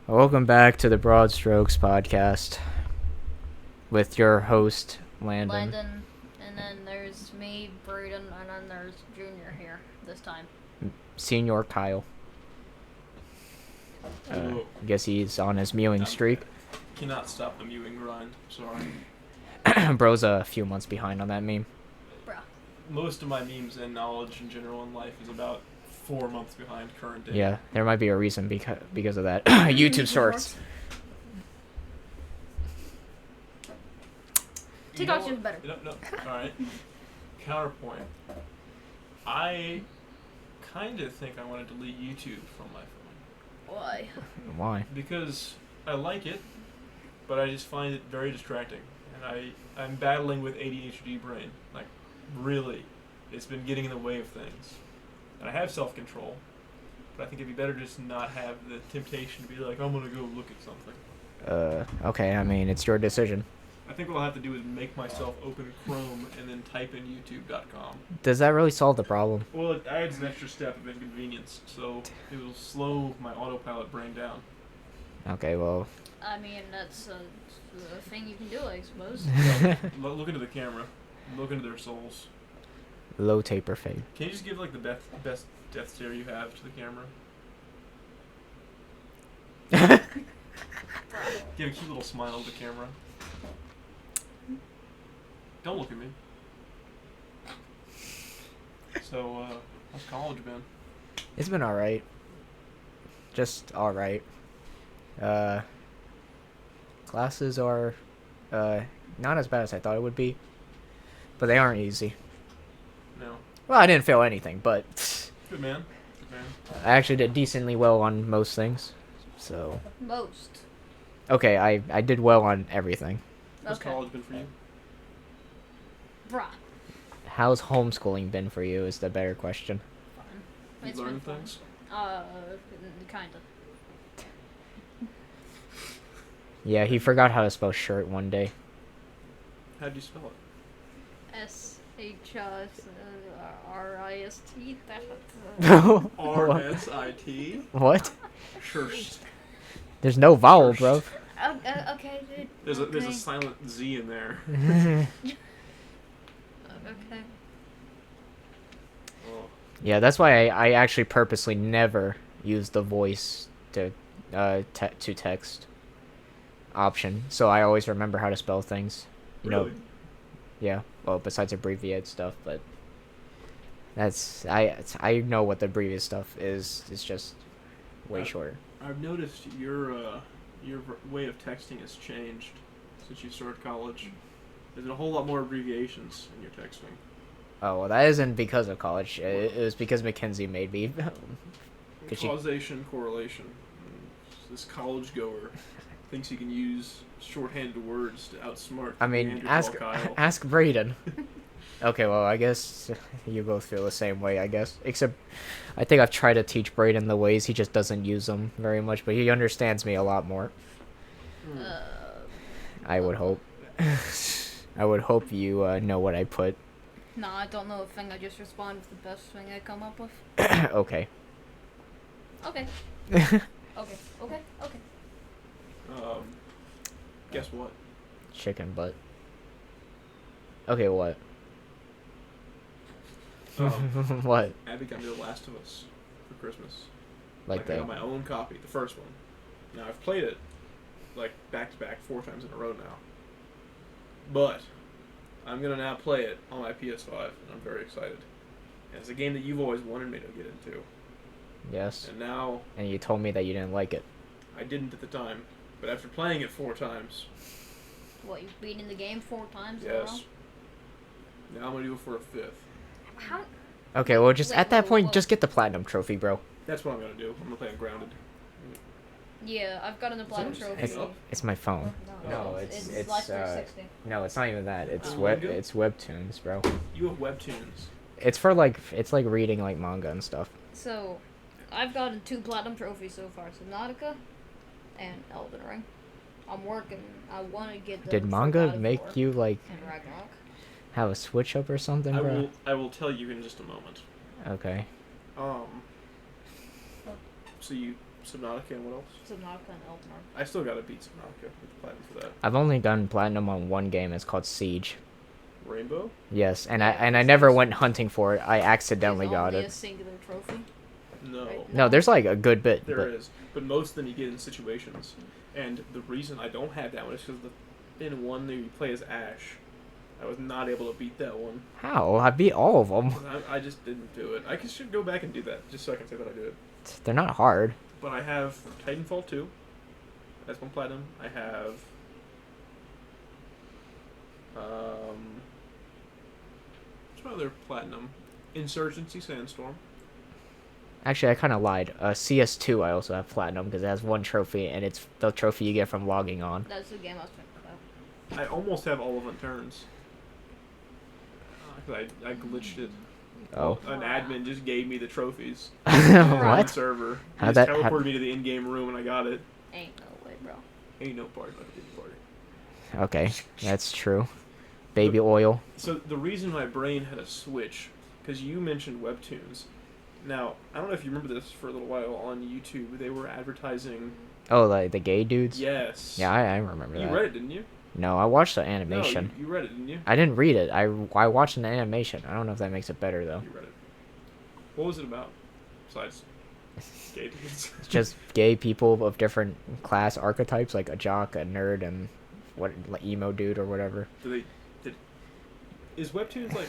Welcome back to the BroadStrokes podcast with your host, Landon. And then there's me, Braden, and then there's Junior here this time. Senior Kyle. Whoa. I guess he's on his mewing streak. Cannot stop the mewing grind. Sorry. Bro's a few months behind on that meme. Bruh. Most of my memes and knowledge in general in life is about 4 months behind current day. Yeah, there might be a reason because of that. YouTube Shorts. TikTok's just better. No. Alright. Counterpoint. I kind of think I want to delete YouTube from my phone. Why? Why? Because I like it, but I just find it very distracting. And I'm battling with ADHD brain. Like, really. It's been getting in the way of things. And I have self-control, but I think it'd be better just not have the temptation to be like, I'm gonna go look at something. Okay, I mean, it's your decision. I think what I'll have to do is make myself open Chrome and then type in youtube.com. Does that really solve the problem? Well, it adds an extra step of inconvenience, so it will slow my autopilot brain down. Okay, well. I mean, that's a thing you can do, I suppose. Look into the camera. Look into their souls. Low taper fade. Can you just give like the best death stare you have to the camera? Give a cute little smile to the camera. Don't look at me. So, how's college been? It's been alright. Just alright. Classes are not as bad as I thought it would be, but they aren't easy. No. Well, I didn't fail anything, but Good man. Good man. I actually did decently well on most things. So, Most. okay, I did well on everything. How's Okay. college been for you? Bruh. How's homeschooling been for you is the better question. Fun. You It's learn been fun. things? Kinda. Yeah, he forgot how to spell shirt one day. How'd you spell it? SHRIST. R-S-I-T? What? Shirst. There's no vowel, bro. Okay, dude. There's okay. a silent Z in there. Okay. Oh. Yeah, that's why I actually purposely never use the voice to text option, so I always remember how to spell things. You know, Really? yeah. Well, besides abbreviated stuff, but I know what the abbreviated stuff is. It's just way shorter. I've noticed your way of texting has changed since you started college. There's a whole lot more abbreviations in your texting. Oh, well, that isn't because of college. It was because Mackenzie made me. Causation, correlation. This college goer thinks he can use shorthanded words to outsmart. I mean, Neanderthal Kyle. ask Braden. Okay, well, I guess you both feel the same way, I guess. Except, I think I've tried to teach Braden the ways, he just doesn't use them very much, but he understands me a lot more. I would hope. I would hope you know what I put. No, I don't know a thing. I just respond with the best thing I come up with. Okay. Okay. Okay. Guess what? Chicken butt. Okay, what? What? Abby got me The Last of Us for Christmas. Like I that? got my own copy, the first one. Now I've played it like back to back 4 times in a row now. But I'm gonna now play it on my PS5, and I'm very excited. And it's a game that you've always wanted me to get into, Yes. and now And you told me that you didn't like it. I didn't at the time. But after playing it 4 times, What, you've beaten the game 4 times in a row? yes. Now I'm gonna go for a 5th. How? Okay, well, just Wait, at that whoa, point, whoa. just get the platinum trophy, bro. That's what I'm gonna do. I'm gonna play on Grounded. Yeah, I've gotten a platinum Someone trophy. just It's, hang up. it's my phone. No, it's Life 360. No, it's not even that. It's Oh, web. manga? It's webtoons, bro. You have webtoons. It's for like reading like manga and stuff. So, I've gotten 2 platinum trophies so far. Subnautica and Elden Ring. I'm working. I want to get the Did manga make you like and Ragnarok. have a switch up or something, bro? I will tell you in just a moment. Okay. So you Subnautica and what else? Subnautica and Elden Ring. I still gotta beat Subnautica with platinum for that. I've only done platinum on one game. It's called Siege. Rainbow? Yes, and Yeah, I never went hunting for it. I accidentally There's got only a it. singular trophy. No. Right. No, there's like a good bit. There but is, but most of them you get in situations. And the reason I don't have that one is because in one that you play as Ash, I was not able to beat that one. How? I beat all of them. I just didn't do it. Should go back and do that just so I can say that I did it. They're not hard. But I have Titanfall 2. That's one platinum. I have what's my other platinum? Insurgency Sandstorm. Actually, I kind of lied. CS2 I also have platinum because it has one trophy, and it's the trophy you get from logging on. That's the game I was thinking about. I almost have all of Unturneds. Cause I glitched it. Oh. An admin just gave me the trophies. On the What? server. How'd He that- just teleported me to the in-game room and I got it. Ain't no way, bro. Ain't no party like a big party. Okay, that's true. Baby oil. So the reason my brain had a switch, because you mentioned webtoons. Now, I don't know if you remember this for a little while on YouTube. They were advertising. Oh, like the gay dudes? Yes. Yeah, I remember You that. read it, didn't you? No, I watched the No, animation. you read it, didn't you? I didn't read it. I watched an animation. I don't know if that makes it better, though. You read it. What was it about? Besides gay dudes. It's just gay people of different class archetypes, like a jock, a nerd, and like emo dude or whatever. Is webtoons like?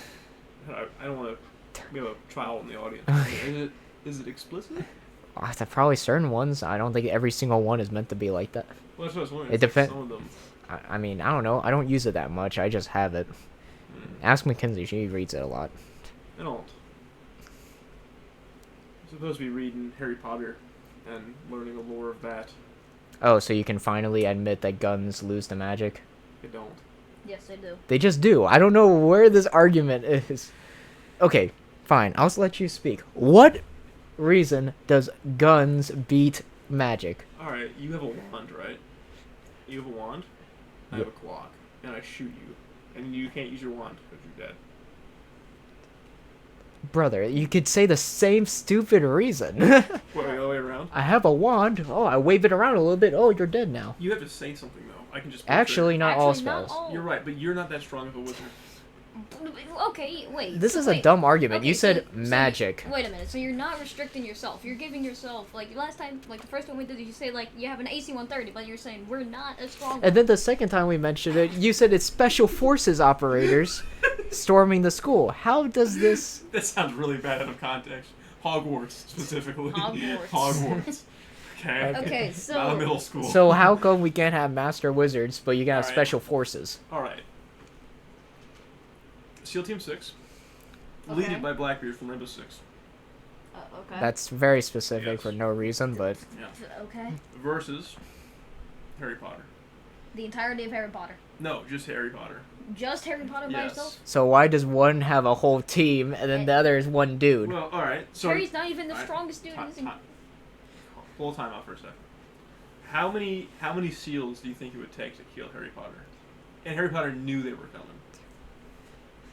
I don't want to. We have a trial in the audience. Is it explicit? Probably certain ones. I don't think every single one is meant to be like that. Well, that's what I was wondering. It depends. Some of them. I mean, I don't know. I don't use it that much. I just have it. Ask Mackenzie. She reads it a lot. I don't. I'm supposed to be reading Harry Potter and learning the lore of that. Oh, so you can finally admit that guns lose the magic? I don't. Yes, they do. They just do. I don't know where this argument is. Okay, fine. I'll just let you speak. What reason does guns beat magic? Alright, you have a wand, right? You have a wand? I have a clock. And I shoot you. And you can't use your wand because you're dead. Brother, you could say the same stupid reason. Wait, the other way around? I have a wand. Oh, I wave it around a little bit. Oh, you're dead now. You have to say something, though. I can just... Actually, not all Actually, not spells. all. You're right, but you're not that strong of a wizard. Okay, wait. This is a wait. dumb argument. Okay, You said so magic. wait a minute. So you're not restricting yourself. You're giving yourself, like, last time, like, the first time we did it, you say, like, you have an AC 130, but you're saying we're not as strong. And then the second time we mentioned it, you said it's special forces operators storming the school. How does this... That sounds really bad out of context. Hogwarts, specifically. Hogwarts. Hogwarts. Okay. Okay, Not a so middle school. So how come we can't have master wizards, but you can have Alright. special forces? Alright. SEAL Team 6. Okay. Leaded by Blackbeard from Rainbow Six. okay. That's very specific Yes. for no reason, but... Yeah. Okay. Versus Harry Potter. The entirety of Harry Potter. No, just Harry Potter. Just Harry Potter by Yes. himself? So why does one have a whole team, and then the other is one dude? Well, alright. So Harry's not even the Alright, strongest dude. is he? Hold time out for a second. How many seals do you think it would take to kill Harry Potter? And Harry Potter knew they were coming.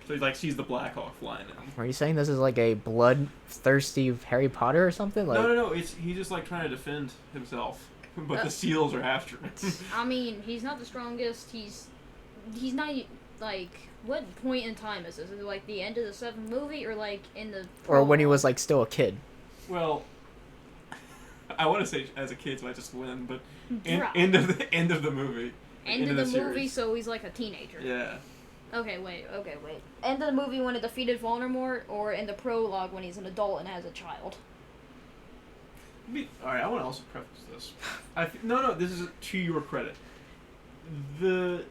So he like sees the Black Hawk flying in. Are you saying this is like a bloodthirsty Harry Potter or something? Like, No. He's just like trying to defend himself, but the seals are after him. I mean, he's not the strongest. He's not like. What point in time is this? Is it like the end of the seventh movie, or like in the? or when he was like still a kid? Well, I want to say as a kid, so I just win, but Bruh. end of the movie. End of the movie, series. so he's like a teenager. Yeah. Okay, wait. End of the movie when it defeated Voldemort, or in the prologue when he's an adult and has a child. All right, I want to also preface this. No, this is to your credit.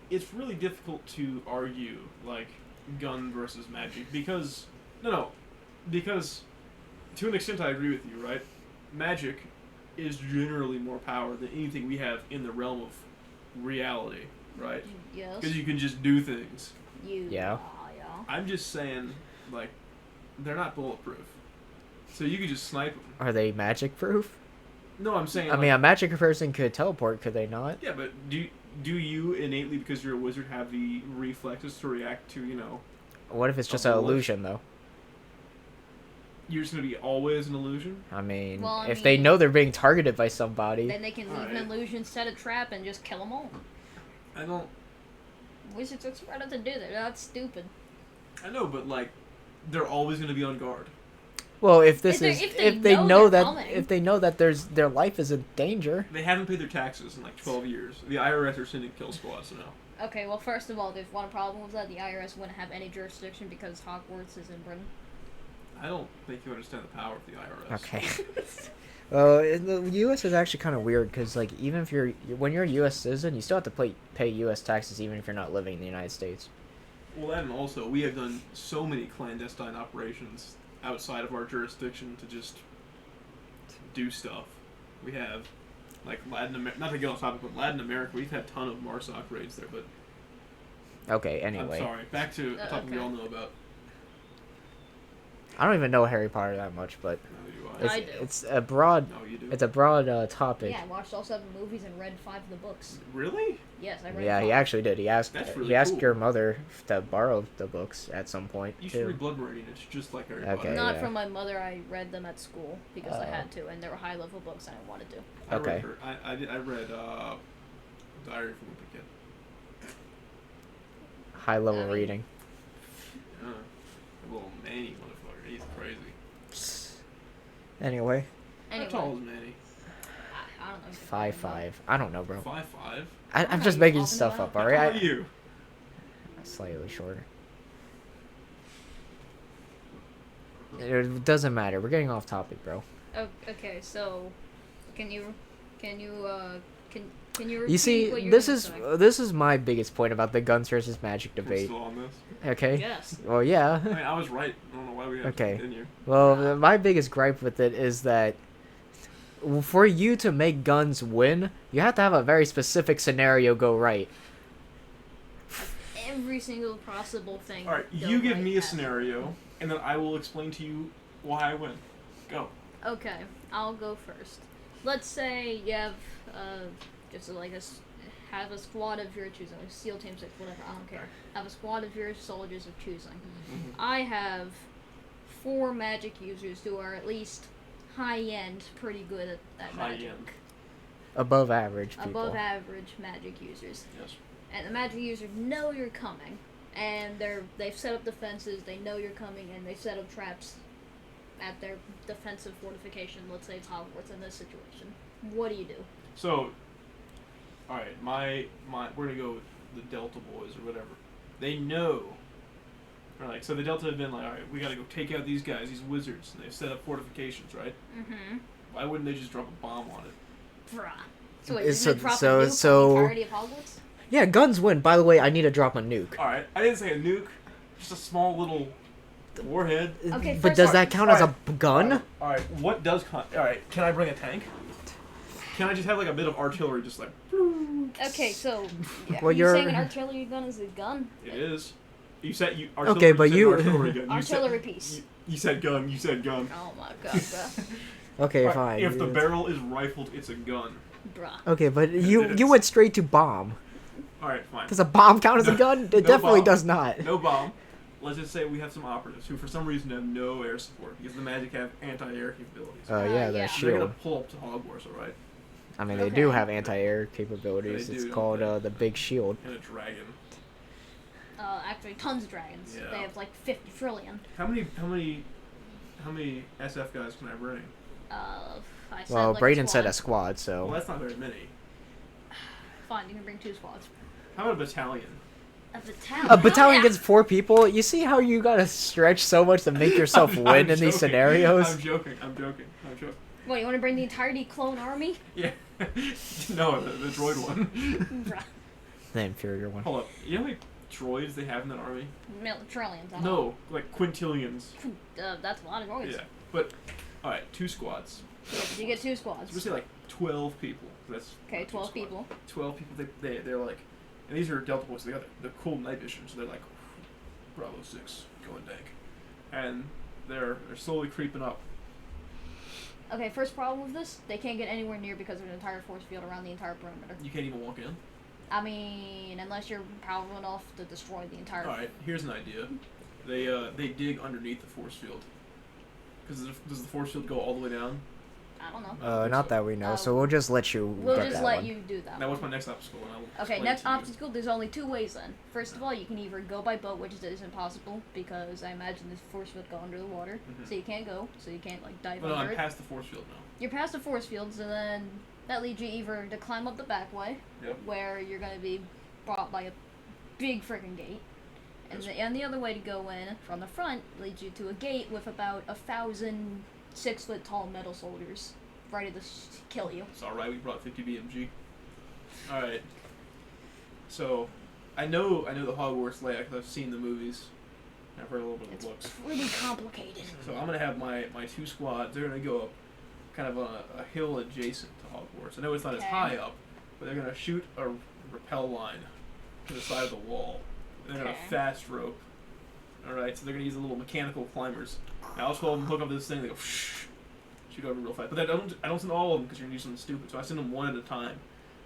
It's really difficult to argue like gun versus magic because to an extent I agree with you, right? Magic is generally more power than anything we have in the realm of reality, right? Yes. Because you can just do things. Yeah. Yeah. I'm just saying, like, they're not bulletproof, so you could just snipe them. Are they magic proof? No, I'm saying. I mean, a magic person could teleport, could they not? Yeah, but do you innately, because you're a wizard, have the reflexes to react to, What if it's just A an bullet? illusion, though? You're just gonna be always an illusion. I mean, Well, I if they mean- know they're being targeted by somebody, Then they can leave an Alright. illusion, set a trap, and just kill them all. I don't. Wizards are smart enough to do that. That's stupid. I know, but like, they're always gonna be on guard. well, if this If is they- if if they they know know that they're coming. if they know that their life is in danger. They haven't paid their taxes in like 12 years. The IRS are sending kill squads now. Okay, well, first of all, there's one problem with that. The IRS wouldn't have any jurisdiction because Hogwarts is in Britain. I don't think you understand the power of the IRS. Okay. Well, the U.S. is actually kind of weird because, like, even if when you're a U.S. citizen, you still have to pay U.S. taxes even if you're not living in the United States. Well, that and also, we have done so many clandestine operations outside of our jurisdiction to just do stuff. We have, like, Latin America, not to get off topic, but Latin America, we've had a ton of MARSOC raids there, but Okay. Anyway, I'm sorry. Back to a topic we okay. all know about. I don't even know Harry Potter that much, but Neither do I it's, do. it's a broad No, you do. it's a broad topic. Yeah, I watched all 7 movies and read 5 of the books. Really? Yes, I read Yeah, 5. he actually did. He asked That's he really asked cool. your mother to borrow the books at some point You should too. read Blood Meridian. It's just like Harry Okay. Potter. Not yeah. from my mother. I read them at school because I Oh. had to, and they were high-level books and I wanted to. I Okay. read her. I read Diary from a Wimpy Kid. High level I mean- reading. Yeah. A little Manny motherfucker. He's crazy. Anyway, How tall is Manny? I don't know. 5'5". I don't know, bro. 5'5". I'm Alright, just you making talking stuff about? up, How alright? tall are you? Slightly shorter. It doesn't matter. We're getting off topic, bro. Oh, okay, so can you can you repeat You see, what you're this gonna is say? this is my biggest point about the guns versus magic We're debate. still on this. Okay. Yes. Well, yeah. I mean, I was right. I don't know why we have Okay. to continue. Well, my biggest gripe with it is that for you to make guns win, you have to have a very specific scenario go right. Every single possible thing. All right, go you give right me a at- scenario, and then I will explain to you why I win. Go. Okay, I'll go first. Let's say you have just like have a squad of your choosing, like SEAL Team 6, whatever. I don't care. Have a squad of your soldiers of choosing. Mm-hmm. I have 4 magic users who are at least high end, pretty good at High magic. end. Above average people. Above average magic users. Yes. And the magic users know you're coming, and they've set up defenses. They know you're coming, and they set up traps at their defensive fortification. Let's say it's Hogwarts in this situation. What do you do? So, all right, my we're gonna go with the Delta boys or whatever. They know. Or like, so the Delta have been like, all right, we gotta go take out these guys, these wizards, and they've set up fortifications, right? Mm-hmm. Why wouldn't they just drop a bomb on it? Bruh. So wait, It's you're gonna a- drop so- a nuke so- on the entirety of Hogwarts? Yeah, guns win. By the way, I need to drop a nuke. All right, I didn't say a nuke, just a small little warhead. Okay, But first does off- that count as a Alright. gun? All right, what does all right? Can I bring a tank? Can I just have like a bit of artillery, just like? Okay, so Well, are you you're- saying an artillery gun is a gun? It is. You said you. Okay, but said you- artillery gun. Artillery said, piece. You said gun. You said gun. Oh my god, bruh. Okay, Right, fine. If the It's- barrel is rifled, it's a gun. Bruh. Okay, but It you is. went straight to bomb. All right, fine. Does a bomb count as a No- gun? It no definitely bomb. does not. No bomb. Let's just say we have some operatives who, for some reason, have no air support because the magic have anti-air capabilities. Oh yeah, yeah. the They're shield. gonna pull up to Hogwarts, all right? I mean, they do Okay. have anti-air capabilities. They It's do, don't called they? the Big Shield. And a dragon. Actually, tons of dragons. Yeah. They have like 50 trillion. How many SF guys can I bring? I said Well, like Brayden a said squad. a squad, Well, so that's not very many. Fine, you can bring 2 squads. How about a battalion? A battalion. a battalion Yeah. gets 4 people. You see how you gotta stretch so much to make yourself I'm win in these joking. scenarios? I'm joking. What, you want to bring the entirety clone army? Yeah. No, the droid one. Bruh. The inferior one. Hold up. You know how many droids they have in that army? Trillions. I don't No, like quintillions. know. That's a lot of droids. Yeah. But, alright, 2 squads. You get 2 Let's squads. say like 12 people. That's Okay, not 12 2 squads. people. 12 people, they're like, and these are Delta boys, they got the cool night vision, so they're like, Bravo 6, going dank. And they're slowly creeping up. Okay, first problem with this, they can't get anywhere near because there's an entire force field around the entire perimeter. You can't even walk in. I mean, unless you're powerful enough to destroy the entire... Alright, here's an idea. They dig underneath the force field. Because does the force field go all the way down? I don't know. Not that we know. So we'll just let you We'll get just that let one. you do that. Now, what's my next obstacle? And I'll Okay, explain next it to you. obstacle, there's only two ways then. First of all, you can either go by boat, which is impossible, because I imagine this force field go under the water, so you can't go, so you can't, like, dive No, under I'm it. past the force field now. You're past the force fields, and then that leads you either to climb up the back way, Yep. where you're going to be brought by a big freaking gate, and the other way to go in from the front leads you to a gate with about 1,000 6-foot-tall metal soldiers ready to kill you. It's alright, we brought 50 BMG. Alright. So, I know the Hogwarts layout because I've seen the movies. I've heard a little bit of It's the books. pretty complicated. So I'm going to have my two squads. They're going to go up kind of a hill adjacent to Hogwarts. I know it's not as Okay. high up, but they're going to shoot a rappel line to the side of the wall. They're going to Okay. fast rope. Alright, so they're going to use the little mechanical climbers. Now I'll 12 them hook up to this thing, they go shoot over real fast. But I don't send all of them because you're going to do something stupid, so I send them one at a time.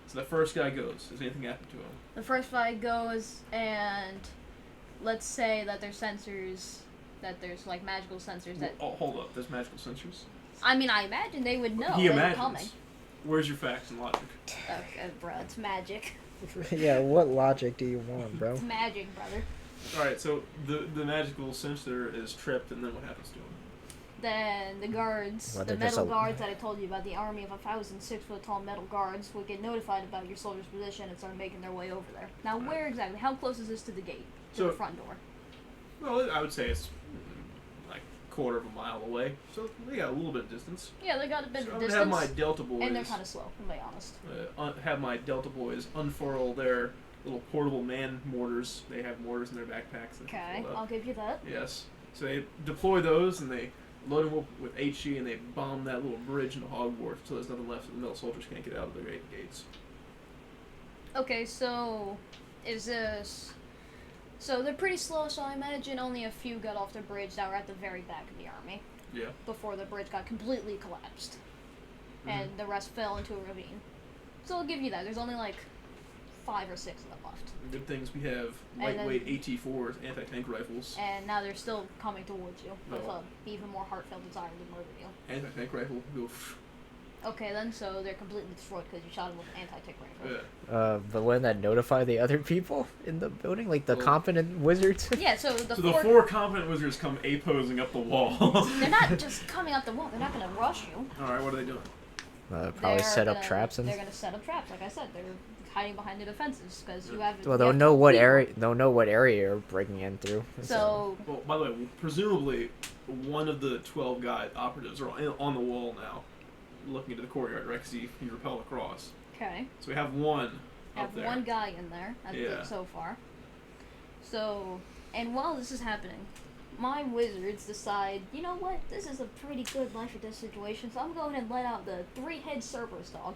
So the first guy goes. Does anything happen to him? The first guy goes, and let's say that there's sensors, that there's like magical sensors that. Oh, hold up. There's magical sensors? I mean, I imagine they would know He they're imagines. coming. Where's your facts and logic? Okay, bro, it's magic. Yeah, what logic do you want, bro? It's magic, brother. Alright, so the magical sensor is tripped, and then what happens to him? Then the guards, Well, the they're just metal a- guards that I told you about, the army of 1,000 6-foot-tall metal guards would get notified about your soldier's position and start making their way over there. Now, where exactly? How close is this to the gate? To So- the front door? Well, I would say it's like quarter of a mile away, so they got a little bit of distance. Yeah, they got a bit So of I'm distance. gonna have my Delta boys. And they're kind of slow, to be honest. Have my Delta boys unfurl their little portable man mortars. They have mortars in their backpacks. That Okay, can fold up. I'll give you that. Yes. So they deploy those and they load them up with HE and they bomb that little bridge into Hogwarts so there's nothing left so the metal soldiers can't get out of the gates. Okay, so is this? So they're pretty slow. So I imagine only a few got off the bridge that were at the very back of the army Yeah. before the bridge got completely collapsed, Mhm. and the rest fell into a ravine. So I'll give you that. There's only like 5 or 6 of them left, Good things we have And lightweight then- AT4s, anti-tank rifles. and now they're still coming towards you with Oh. a even more heartfelt desire to murder you. Anti-tank rifle. Okay, then, so they're completely destroyed because you shot them with an anti-tank rifle. Yeah. The one that notify the other people in the building, like the Well- competent wizards. Yeah, so the So four. the 4 competent wizards come A-posing up the wall. They're not just coming up the wall. They're not going to rush you. Alright, what are they doing? Probably They're set up gonna- traps and. They're gonna set up traps, like I said. They're hiding behind the defenses because you have. Well, you they'll have know what people. area. They'll know what area you're breaking in through. So Well, by the way, presumably one of the 12 guy operatives are on the wall now, looking into the courtyard, right? Because he rappelled across. okay, So we have one I up have there. one guy in there Yeah. so far. So, and while this is happening, my wizards decide, you know what? This is a pretty good life or death situation. So I'm going and let out the 3-head Cerberus dog.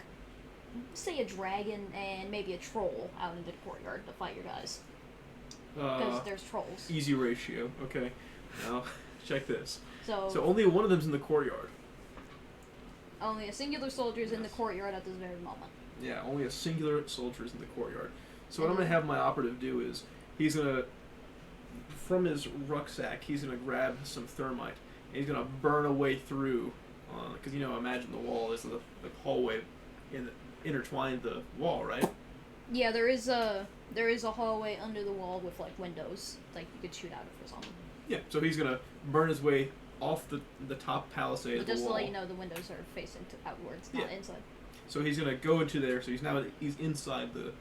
Say a dragon and maybe a troll out into the courtyard to fight your guys because there's trolls. Easy ratio. Okay. Now, check this. So So only one of them's in the courtyard. only a singular soldier is in the courtyard at this very moment. Yeah, only a singular soldier is in the courtyard. So what I'm going to have my operative do is, he's going to, from his rucksack, he's going to grab some thermite, and he's going to burn a way through, because, imagine the wall is the hallway intertwined the wall, right? Yeah, there is a hallway under the wall with like windows, like you could shoot out of or something. Yeah, so he's going to burn his way off the top palisade But of the just wall. to let you know, the windows are facing outwards, not Yeah. inside. So he's going to go into there, so he's inside the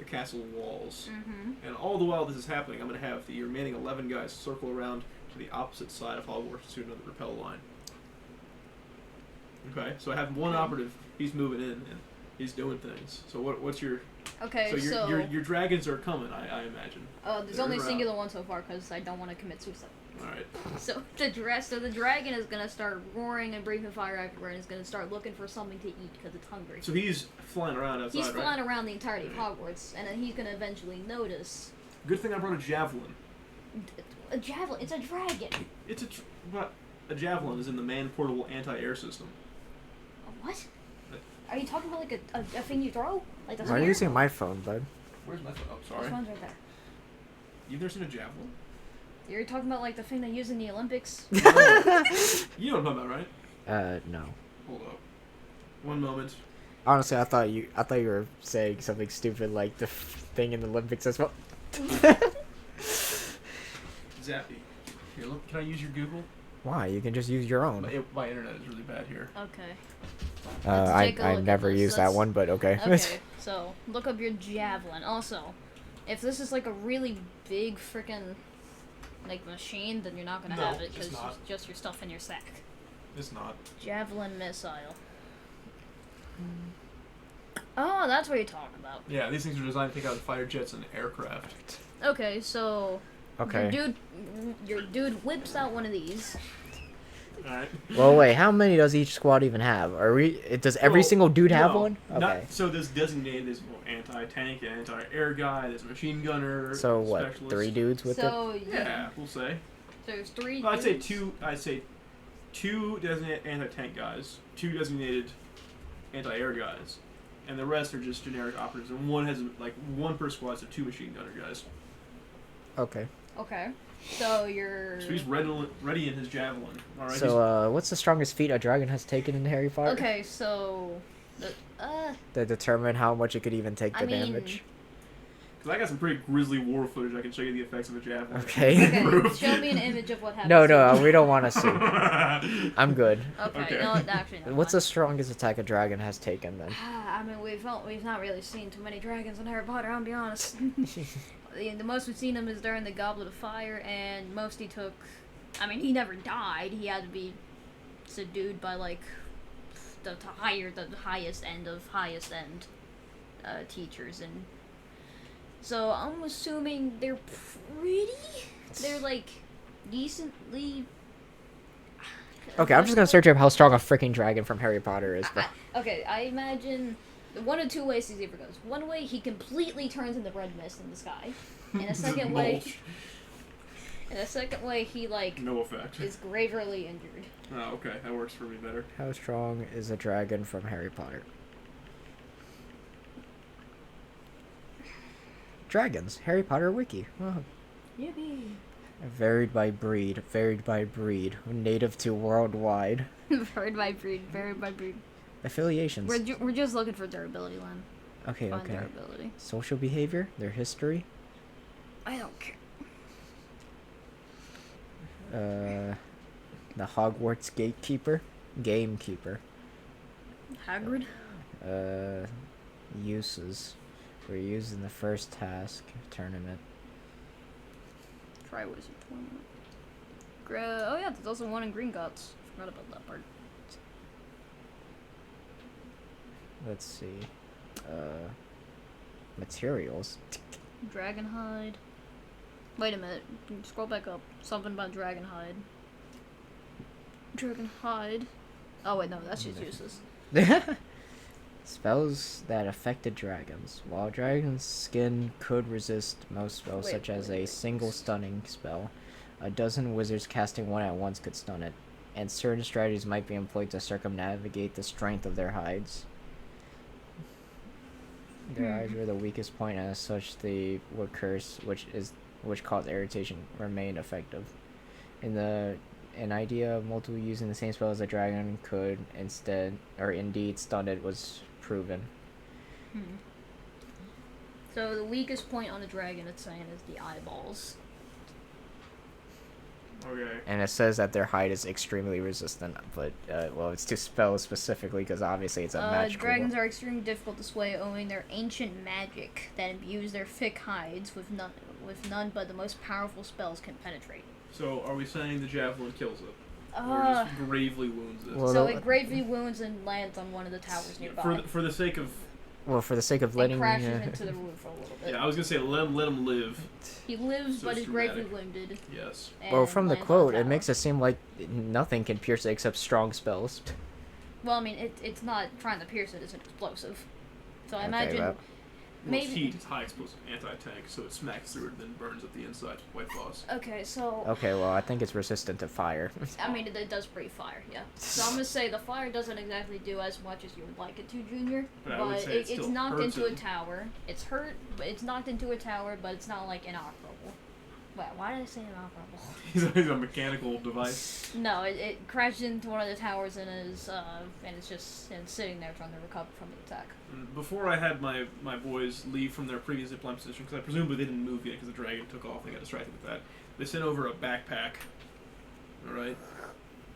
castle walls. Mm-hmm. And all the while this is happening, I'm going to have the remaining 11 guys circle around to the opposite side of Hogwarts to another rappel line. Okay, so I have one Okay. operative, he's moving in, and he's doing things. So what's your... Okay, So your dragons are coming, I imagine. there's they're only a around. singular one so far because I don't want to commit suicide. Alright. So the dragon is gonna start roaring and breathing fire everywhere, and is gonna start looking for something to eat because it's hungry. So he's flying around outside, He's right? flying around the entirety of Hogwarts, and then he's gonna eventually notice Good thing I brought a javelin. a javelin. It's a dragon. It's but a javelin is in the man-portable anti-air system. A what? Are you talking about like a thing you throw? Like the Why are you spear? using my phone, bud? Where's my phone? Oh, This sorry. one's right there. You've never seen a javelin? You're talking about like the thing they use in the Olympics? You know what I'm talking about, right? No. Hold up. One moment. Honestly, I thought you were saying something stupid like the thing in the Olympics as well. Zappy. Here, look. Can I use your Google? Why? You can just use your own. My internet is really bad here. Okay. I never used that one, but okay. Okay, so look up your javelin. Also, if this is like a really big freaking like machine, then you're not gonna have it because it's just your stuff in your sack. It's not. Javelin missile. Oh, that's what you're talking about. Yeah, these things are designed to take out fighter jets and aircraft. Okay, so Okay. your dude whips out one of these. Alright. Well, wait. How many does each squad even have? Does every single dude have no, one? Okay. So there's designated. There's anti-tank, anti-air guy. There's a machine gunner. So what? Specialist. 3 dudes with it? So Yeah, we'll say. there's 3 Well, dudes. I'd say two designated anti-tank guys, 2 designated anti-air guys, and the rest are just generic operatives. And one has like 1 per squad, so 2 machine gunner guys. Okay. Okay. So you're. So he's ready in his javelin. All right. So what's the strongest feat a dragon has taken in Harry Potter? Okay, so To determine how much it could even take the I mean- damage. Because I got some pretty grisly war footage. I can show you the effects of a javelin. Okay. Okay, show me an image of what happens. No, we don't want to see. I'm good. Okay, no, actually, never What's the mind. strongest attack a dragon has taken then? I mean, we've not really seen too many dragons in Harry Potter. I'll be honest. The most we've seen him is during the Goblet of Fire, and most he took. I mean, he never died. He had to be subdued by like the highest end of highest end teachers, and so I'm assuming they're like decently. Okay, I'm just gonna search up how strong a freaking dragon from Harry Potter is, bro. Okay, I imagine one of 2 ways he ever goes. One way, he completely turns into red mist in the sky. And a second way, he like No effect. is gravely injured. Oh, okay. That works for me better. How strong is a dragon from Harry Potter? Dragons, Harry Potter wiki. Oh. Yippee! Varied by breed, native to worldwide. Varied by breed. Affiliations. We're just looking for durability, Len. Okay. Durability. Social behavior, their history. I don't care. The Hogwarts gamekeeper. Hagrid? Uses. Were used in the first task tournament. Try wizard tournament. Oh yeah, there's also one in Gringotts. Forgot about that part. Let's see. Materials. Dragonhide. Wait a minute. Scroll back up. Something about Dragonhide. Dragonhide. Oh wait, no, that's just useless. Spells that affected dragons. While dragon's skin could resist most spells, such as a single stunning spell, a dozen wizards casting one at once could stun it, and certain strategies might be employed to circumnavigate the strength of their hides. Their eyes were the weakest point, and as such, the word curse, which caused irritation, remained effective. An idea of multiple using the same spell as a dragon could indeed stun it was proven. So the weakest point on the dragon, it's saying, is the eyeballs. Okay. And it says that their hide is extremely resistant, but it's to spells specifically because obviously it's a magical. Dragons are extremely difficult to sway, owing their ancient magic that imbues their thick hides with none but the most powerful spells can penetrate. So are we saying the javelin kills it? Or just gravely wounds it? Well, So it gravely wounds and lands on one of the towers nearby. For the sake of... for the sake of and letting... crashes into the roof a little bit. Yeah, I was going to say let him live. He lives, So but it's is gravely dramatic. wounded. Yes. Well, and from the lands on quote, it tower. makes it seem like nothing can pierce it except strong spells. Well, I mean, it's not trying to pierce it; it's an explosive. So I Okay, imagine well. Well, it's maybe. heat, it's high explosive anti-tank, so it smacks through it and then burns up the inside. White Boss. Okay, so Okay, well, I think it's resistant to fire. I mean, it does breathe fire, yeah. So I'm gonna say the fire doesn't exactly do as much as you would like it to, Junior. But I would say it it's still knocked hurts into a him. tower. It's hurt, but it's knocked into a tower, but it's not like inoperable. Why did I say inoperable? He's a mechanical device. No, it crashed into one of the towers and it's just sitting there trying to recover from the attack. Before I had my boys leave from their previous zipline position, because I presumably they didn't move yet because the dragon took off, they got distracted with that. They sent over a backpack. Alright?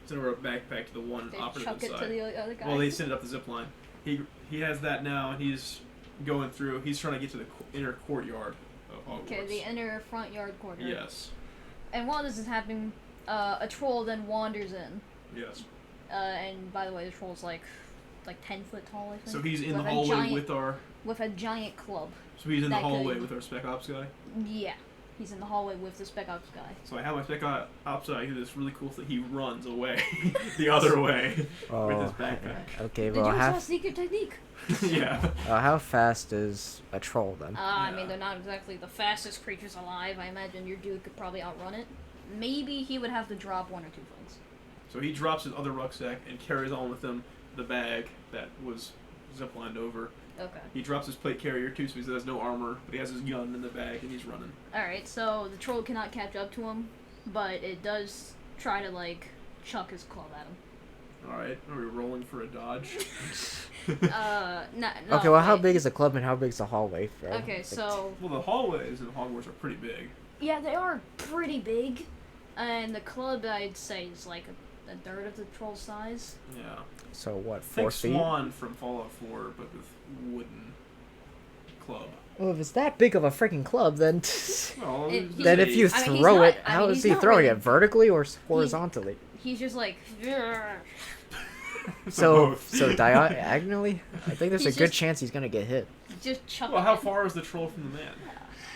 Sent over a backpack to the one They operative chuck it inside. to the other guy. Well, they sent it up the zipline. He has that now, and he's going through. He's trying to get to the inner courtyard of Hogwarts. Okay, the inner front yard corner. Yes. And while this is happening, a troll then wanders in. Yes. And by the way, the troll's like 10 foot tall, I think. So he's in the With a hallway giant- with our. with a giant club. So he's in the that hallway could- with our Spec Ops guy. Yeah, he's in the hallway with the Spec Ops guy. So I have my Spec Ops guy do this really cool thing. He runs away the other way with his backpack. Okay, Did well, you saw a secret technique? Yeah. how fast is a troll then? I mean, they're not exactly the fastest creatures alive. I imagine your dude could probably outrun it. Maybe he would have to drop one or two things. So he drops his other rucksack and carries on with him the bag that was ziplined over. Okay. He drops his plate carrier too, so he has no armor, but he has his gun in the bag and he's running. Alright, so the troll cannot catch up to him, but it does try to, chuck his club at him. Alright, are we rolling for a dodge? No, Okay, well, how wait. big is the club and how big is the hallway? Bro? Okay, Like, so... Well, the hallways in Hogwarts are pretty big. Yeah, they are pretty big. And the club, I'd say, is like a third of the troll's size. Yeah. So what, 4 Think feet? Swan from Fallout 4, but with wooden club. Well, if it's that big of a freaking club, then Well, It- he's then if you I mean, he's throw not- it, I how mean, is he's he not throwing really- it? Vertically or horizontally? He's just like... So Both. diagonally? I think there's He's a good just- chance he's gonna get hit. just chucking Well, how it. far is the troll from the man?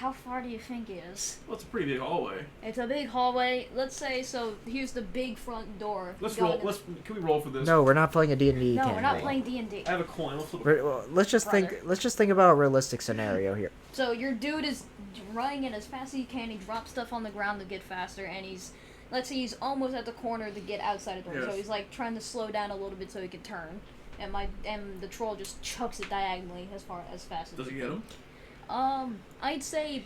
How far do you think it is? Well, it's a pretty big hallway. It's a big hallway. Let's say, so here's the big front door. Let's going roll. in- Can we roll for this? No, we're not playing a D&D No, campaign. we're not playing D&D. I have a coin. Let's flip. Well, let's just Brother. think about a realistic scenario here. So your dude is running in as fast as he can. He drops stuff on the ground to get faster, and let's say he's almost at the corner to get outside the door. Yes. So he's like trying to slow down a little bit so he can turn. And the troll just chucks it diagonally as fast as Does he it get him? I'd say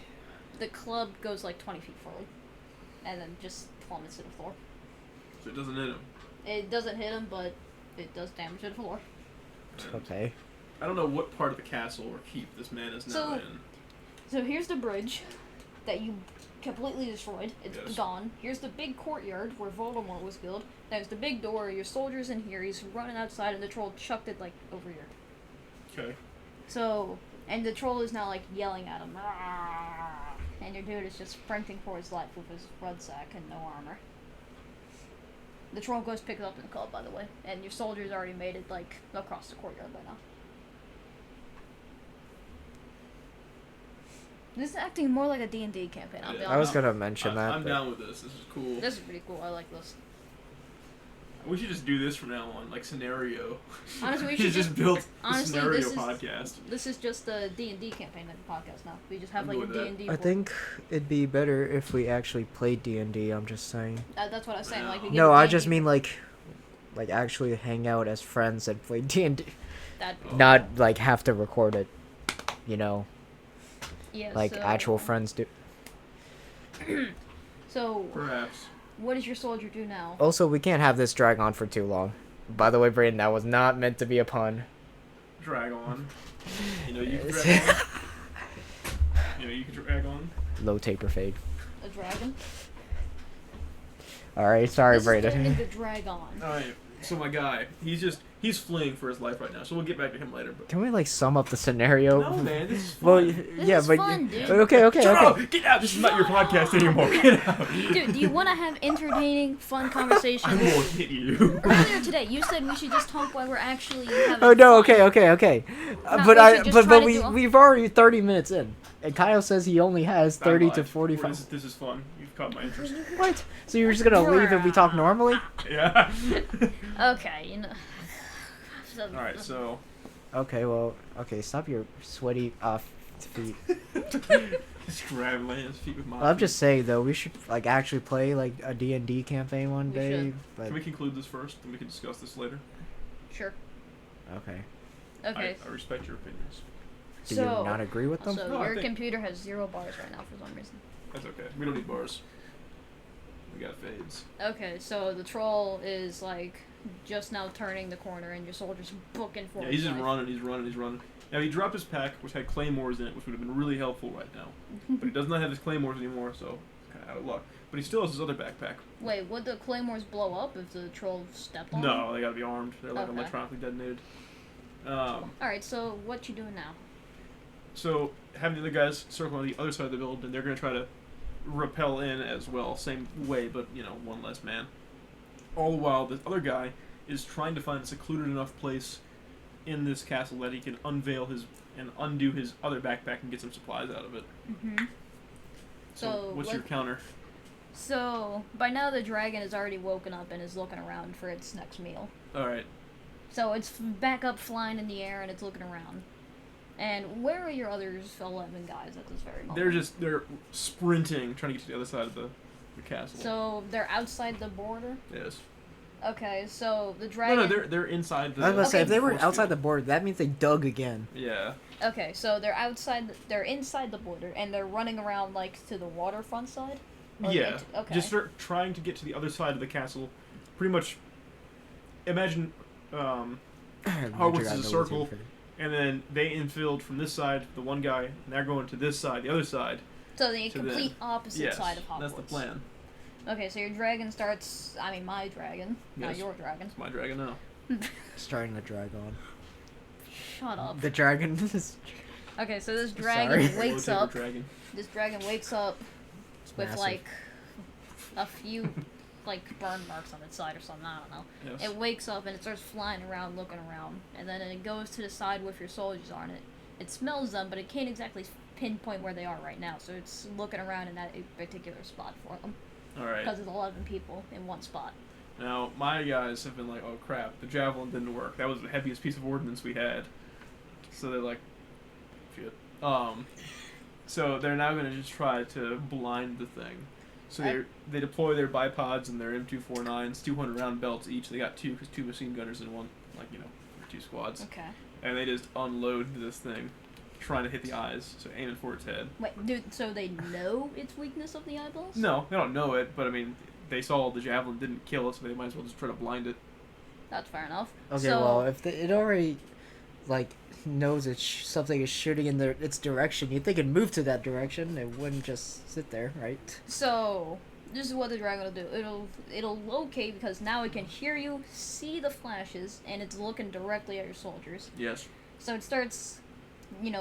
the club goes like 20 feet forward, and then just plummets to the floor. So it doesn't hit him. It doesn't hit him, but it does damage to the floor. Okay. I don't know what part of the castle or keep this man is now So- in. So here's the bridge that you completely destroyed. It's Yes. gone. Here's the big courtyard where Voldemort was killed. There's the big door. Your soldier's in here. He's running outside, and the troll chucked it over here. Okay. So, and the troll is now yelling at him. "Rah!" And your dude is just sprinting for his life with his rucksack and no armor. The troll goes pick it up in the club, by the way, and your soldier's already made it across the courtyard by now. This is acting more like a D&D campaign. I'll be Yeah. I was honest. gonna mention that. I'm but- down with this. This is cool. This is pretty cool. I like this. We should just do this from now on, like scenario. Honestly, we We should just build a honestly, scenario this is- podcast. This is just a D&D campaign podcast now. We just have I'm like a good with that. D&D I board. think it'd be better if we actually played D&D. I'm just saying. That's what I was saying. We get No, a I D&D just mean board. like actually hang out as friends and play D&D, That. Oh. not have to record it. You know, Yeah. so, actual friends do. So, Perhaps. what does your soldier do now? Also, we can't have this drag on for too long. By the way, Brayden, that was not meant to be a pun. Drag on. You know you can drag on. You know you can drag on. Low taper fade. A dragon? All right, sorry, This is turning Brayden. into drag on. All right. So my guy, he's fleeing for his life right now. So we'll get back to him later. But Can we sum up the scenario? no, man, this is fun. Well, This yeah, is but fun, dude. okay. Shut up! Get out! This is not your podcast anymore. Get out! Dude, do you want to have entertaining, fun I conversations? will hit you. Earlier today, you said we should just talk while we're actually having Oh no, fun. okay. Not But we should just try to do- we've already 30 minutes in, and Kyle says he only has 30 to I'm live. 45. This is fun. You've caught my interest. What? So you're just gonna leave and we talk normally? Yeah. Okay, you know. All right. So. Okay, well, stop your sweaty feet. Just grab Land's feet with my. I'm feet. just saying though, we should actually play a D&D campaign one We day. should. But Can we conclude this first, and we can discuss this later? Sure. okay, Okay. I respect your opinions. do so, you not agree with them? So No, I your think- computer has 0 bars right now for some reason. That's okay. We don't need bars. We got fades. Okay, so the troll is like just now turning the corner, and your soldier's booking for. Yeah, he's just running. He's running. Now he dropped his pack, which had claymores in it, which would have been really helpful right now. But he does not have his claymores anymore, so kind of out of luck. But he still has his other backpack. Wait, would the claymores blow up if the troll stepped on them? No, they gotta be armed. They're like Okay. electronically detonated. Alright, so what you doing now? So having the other guys circle on the other side of the building, they're gonna try to rappel in as well, same way, but one less man. All the while, this other guy is trying to find a secluded enough place in this castle that he can unveil and undo his other backpack and get some supplies out of it. Mm-hmm. So what's your counter? So, by now the dragon has already woken up and is looking around for its next meal. Alright. So it's back up flying in the air and it's looking around. And where are your other 11 guys at this very moment? They're sprinting, trying to get to the other side of the castle. So they're outside the border? Yes. Okay, so the dragon... No, they're inside the... I was about to say, if they were force outside field. the border, that means they dug again. Yeah. Okay, so they're they're inside the border, and they're running around, like, to the waterfront side? Or Yeah. okay. Just start trying to get to the other side of the castle. Pretty much, imagine Hogwarts is a circle, and then they infilled from this side, the one guy, and they're going to this side, the other side. So the to complete them. opposite Yes, side of Hogwarts. that's the plan. Okay, so your dragon starts... I mean, my dragon. Not Yes. your dragon. It's my dragon now. Starting to drag on. Shut up. The dragon is... Okay, so this Sorry. dragon wakes Low-table up. Dragon. This dragon wakes up with massive. like a few like burn marks on its side or something. I don't know. Yes. It wakes up and it starts flying around, looking around, and then it goes to the side with your soldiers on it. It smells them, but it can't exactly pinpoint where they are right now. So it's looking around in that particular spot for them Alright. because it's 11 people in one spot. Now, my guys have been like, oh crap, the javelin didn't work. That was the heaviest piece of ordnance we had. So they're like, shit. So they're now going to just try to blind the thing. So they deploy their bipods and their M249s, 200 round belts each. They got two machine gunners in one, two squads. Okay. And they just unload this thing, trying to hit the eyes, so aiming for its head. Wait, dude. So they know its weakness of the eyeballs? No, they don't know it, but I mean, they saw the javelin didn't kill it, so they might as well just try to blind it. That's fair enough. Okay, so, well, if it already, knows that something is shooting in its direction, you'd think it'd move to that direction. It wouldn't just sit there, right? So, this is what the dragon will do. It'll locate because now it can hear you, see the flashes, and it's looking directly at your soldiers. Yes. So it starts,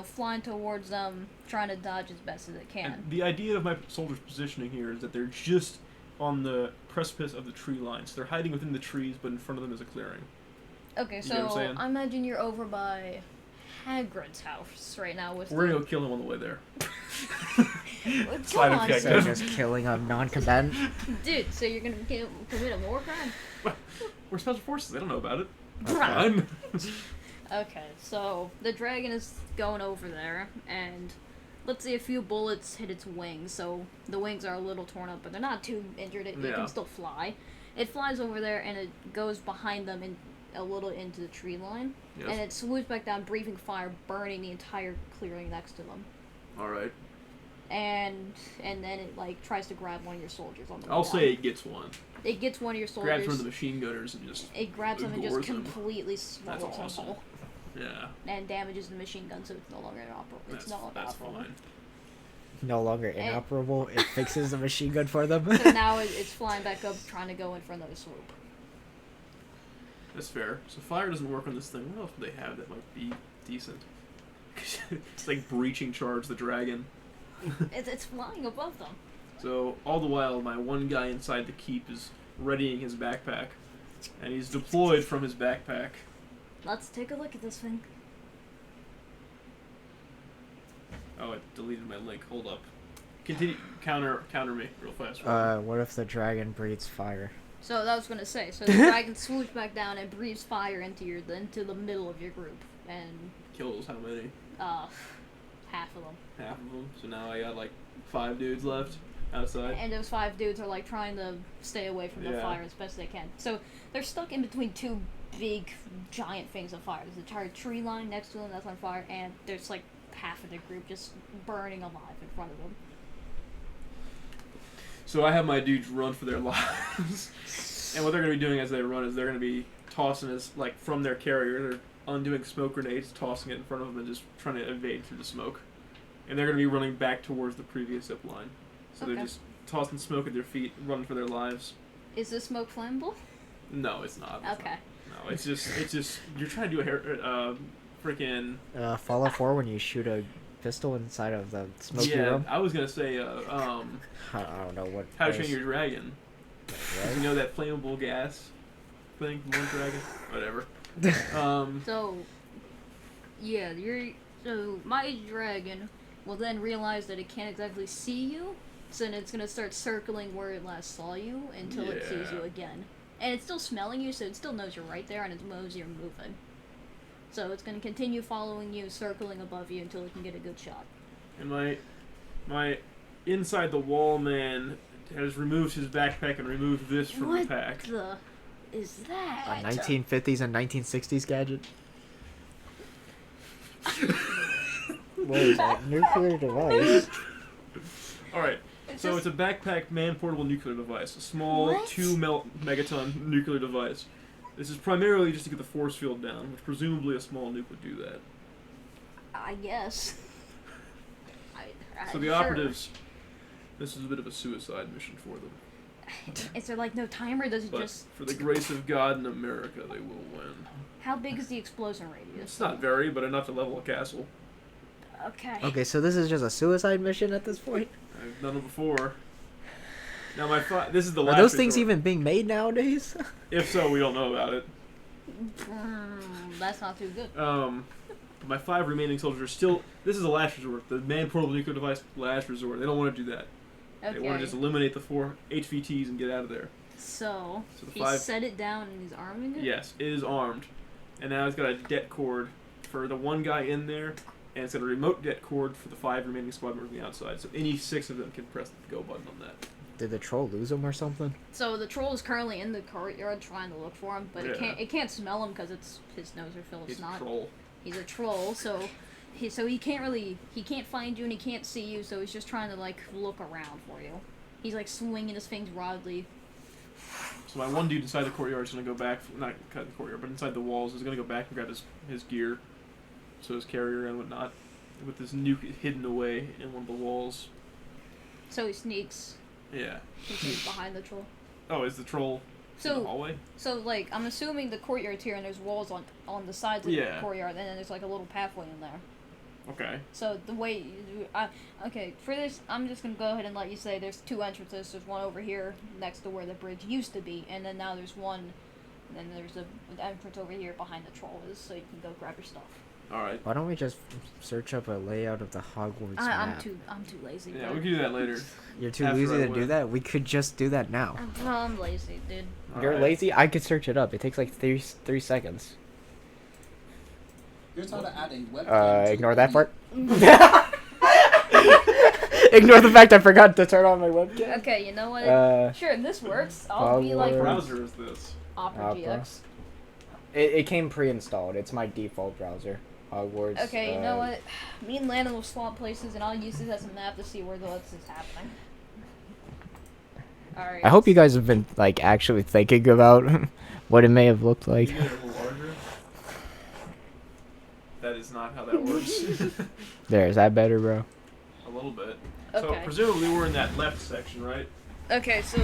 flying towards them, trying to dodge as best as it can. And the idea of my soldiers' positioning here is that they're just on the precipice of the tree line. So they're hiding within the trees, but in front of them is a clearing. Okay, You get what I'm so saying? I imagine you're over by Hagrid's house right now with We're gonna go kill him on the way there. Come Side on, effect. So just killing a non-combatant. dude. So you're gonna commit a war crime? We're special forces. They don't know about it. Right. Fine. Okay, so the dragon is going over there, and let's say a few bullets hit its wings, so the wings are a little torn up, but they're not too injured. It Yeah. can still fly. It flies over there, and it goes behind them and a little into the tree line, Yes. and it swoops back down, breathing fire, burning the entire clearing next to them. All right. And then it tries to grab one of your soldiers on the way I'll down. say it gets one. It gets one of your soldiers. Grabs one of the machine gunners and just. It grabs them and just gores them. completely swallows That's them awesome. whole. Yeah. And damages the machine gun, so it's no longer inoperable. It's no longer That's operable. fine. No longer inoperable. It fixes the machine gun for them. So now it's flying back up, trying to go in for another swoop. That's fair. So fire doesn't work on this thing. What else do they have that might be decent? It's like breaching charge the dragon. It's flying above them. So all the while, my one guy inside the keep is readying his backpack, and he's deployed from his backpack. Let's take a look at this thing. Oh, I deleted my link. Hold up. Continue. Counter me real fast. What if the dragon breathes fire? So that was gonna say. So the dragon swoops back down and breathes fire into the middle of your group, and Kills how many? half of them. Half of them. So now I got 5 dudes left outside. And those 5 dudes are trying to stay away from the Yeah. fire as best they can. So they're stuck in between 2 big, giant things of fire. There's an entire tree line next to them that's on fire, and there's half of the group just burning alive in front of them. So I have my dudes run for their lives. And what they're going to be doing as they run is they're going to be tossing us, like, from their carrier. They're undoing smoke grenades, tossing it in front of them, and just trying to evade through the smoke. And they're going to be running back towards the previous zip line. So they're just tossing smoke at their feet, running for their lives. Is this smoke flammable? No, it's not. Okay. No, it's just you're trying to do freaking Fallout 4 when you shoot a pistol inside of the smoky room. I was gonna say I don't know what. How to Train Your Dragon. What? You know that flammable gas thing from One Dragon? Whatever. So, yeah, so my dragon will then realize that it can't exactly see you, so then it's gonna start circling where it last saw you until it sees you again. And it's still smelling you, so it still knows you're right there, and it knows you're moving. So it's gonna continue following you, circling above you until it can get a good shot. And my inside the wall man has removed his backpack and removed this from the pack. What the is that? A 1950s and 1960s gadget. What is that? Nuclear device. Alright, so it's a backpack man-portable nuclear device. A small 2 megaton nuclear device. This is primarily just to get the force field down, which presumably a small nuke would do that. I guess. So the operatives, this is a bit of a suicide mission for them. Is there like no timer? Does it But just... for the grace of God in America, they will win. How big is the explosion radius? It's not very, but enough to level a castle. Okay. Okay, so this is just a suicide mission at this point? I've done it before. Now this is the Are last those things resort. even being made nowadays? If so, we don't know about it. That's not too good. My 5 remaining soldiers are still... This is a last resort. The man-portable nuclear device, last resort. They don't want to do that. Okay. They want to just eliminate the 4 HVTs and get out of there. So the he 5... set it down and he's arming it? Yes, it is armed. And now it's got a det cord for the 1 guy in there, and it's got a remote det cord for the 5 remaining squad members on the outside. So any 6 of them can press the go button on that. Did the troll lose him or something? So the troll is currently in the courtyard trying to look for him, but Yeah. it can't smell him because it's his nose are filled with He's snot. a troll. He's a troll, so he can't find you and he can't see you, so he's just trying to like look around for you. He's like swinging his things wildly. So my 1 dude inside the courtyard is going to go back, not cut the courtyard, but inside the walls is going to go back and grab his gear, so his carrier and whatnot, with this nuke hidden away in one of the walls. So he sneaks. Yeah. He sneaks behind the troll. Oh, is the troll in the hallway? So like I'm assuming the courtyard's here and there's walls on the sides of the courtyard, and then there's like a little pathway in there. Okay. So the way okay, for this, I'm just gonna go ahead and let you say there's 2 entrances. There's one over here next to where the bridge used to be, and then now there's one, and then there's an entrance over here behind the troll is, so you can go grab your stuff. All right. Why don't we just search up a layout of the Hogwarts map? I'm too lazy. Yeah, bro. we can do that later. You're too After lazy I to do win. that? We could just do that now. I'm lazy, dude. You're Alright. lazy? I could search it up. It takes like three seconds. You're trying to add a webcam. Ignore that part. Ignore the fact I forgot to turn on my webcam. Okay, you know what? Sure, this works. I'll be like Hogwarts. What browser is this? Opera Opera. GX. It came pre-installed. It's my default browser. Hogwarts. Okay, you know what? Me and Landon will swap places, and I'll use this as a map to see where this is happening. Alright. I hope you guys have been like actually thinking about what it may have looked like. Can you get it a little larger? That is not how that works. There, is that better, bro? A little bit. Okay. So presumably we're in that left section, right? Okay, so...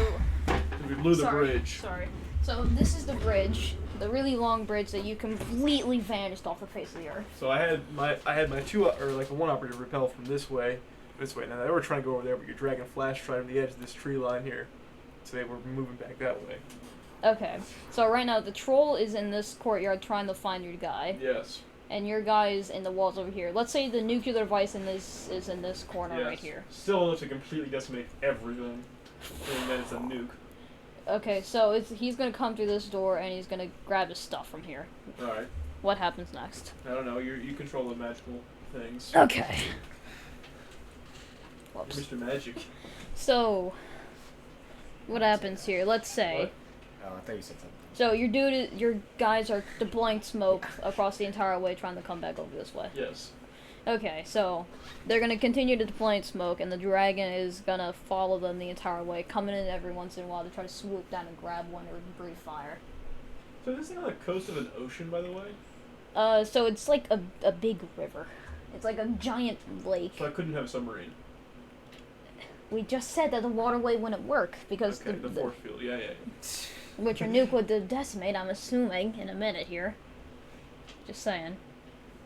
We blew the bridge. Sorry. So this is the bridge. The really long bridge that you completely vanished off the face of the earth. So I had my 2 or like a 1 operative repel from this way. Now they were trying to go over there, but your dragon flashed right on the edge of this tree line here. So they were moving back that way. Okay. So right now the troll is in this courtyard trying to find your guy. Yes. And your guy is in the walls over here. Let's say the nuclear device is in this corner Yes. right here. Still enough to completely decimate everything. And then it's a nuke. Okay, so he's gonna come through this door and he's gonna grab his stuff from here. Alright. What happens next? I don't know, you control the magical things. Okay. Whoops. Mr. Magic. So, what happens here? Let's say. Oh, I thought you said something. So your guys are deploying smoke across the entire way, trying to come back over this way. Yes. Okay, so they're gonna continue to deploy and smoke, and the dragon is gonna follow them the entire way, coming in every once in a while to try to swoop down and grab one or breathe fire. So is this thing on the coast of an ocean, by the way? So it's like a big river. It's like a giant lake. So I couldn't have a submarine. We just said that the waterway wouldn't work because Okay, the force field. Yeah. which your nuke would decimate, I'm assuming, in a minute here. Just saying.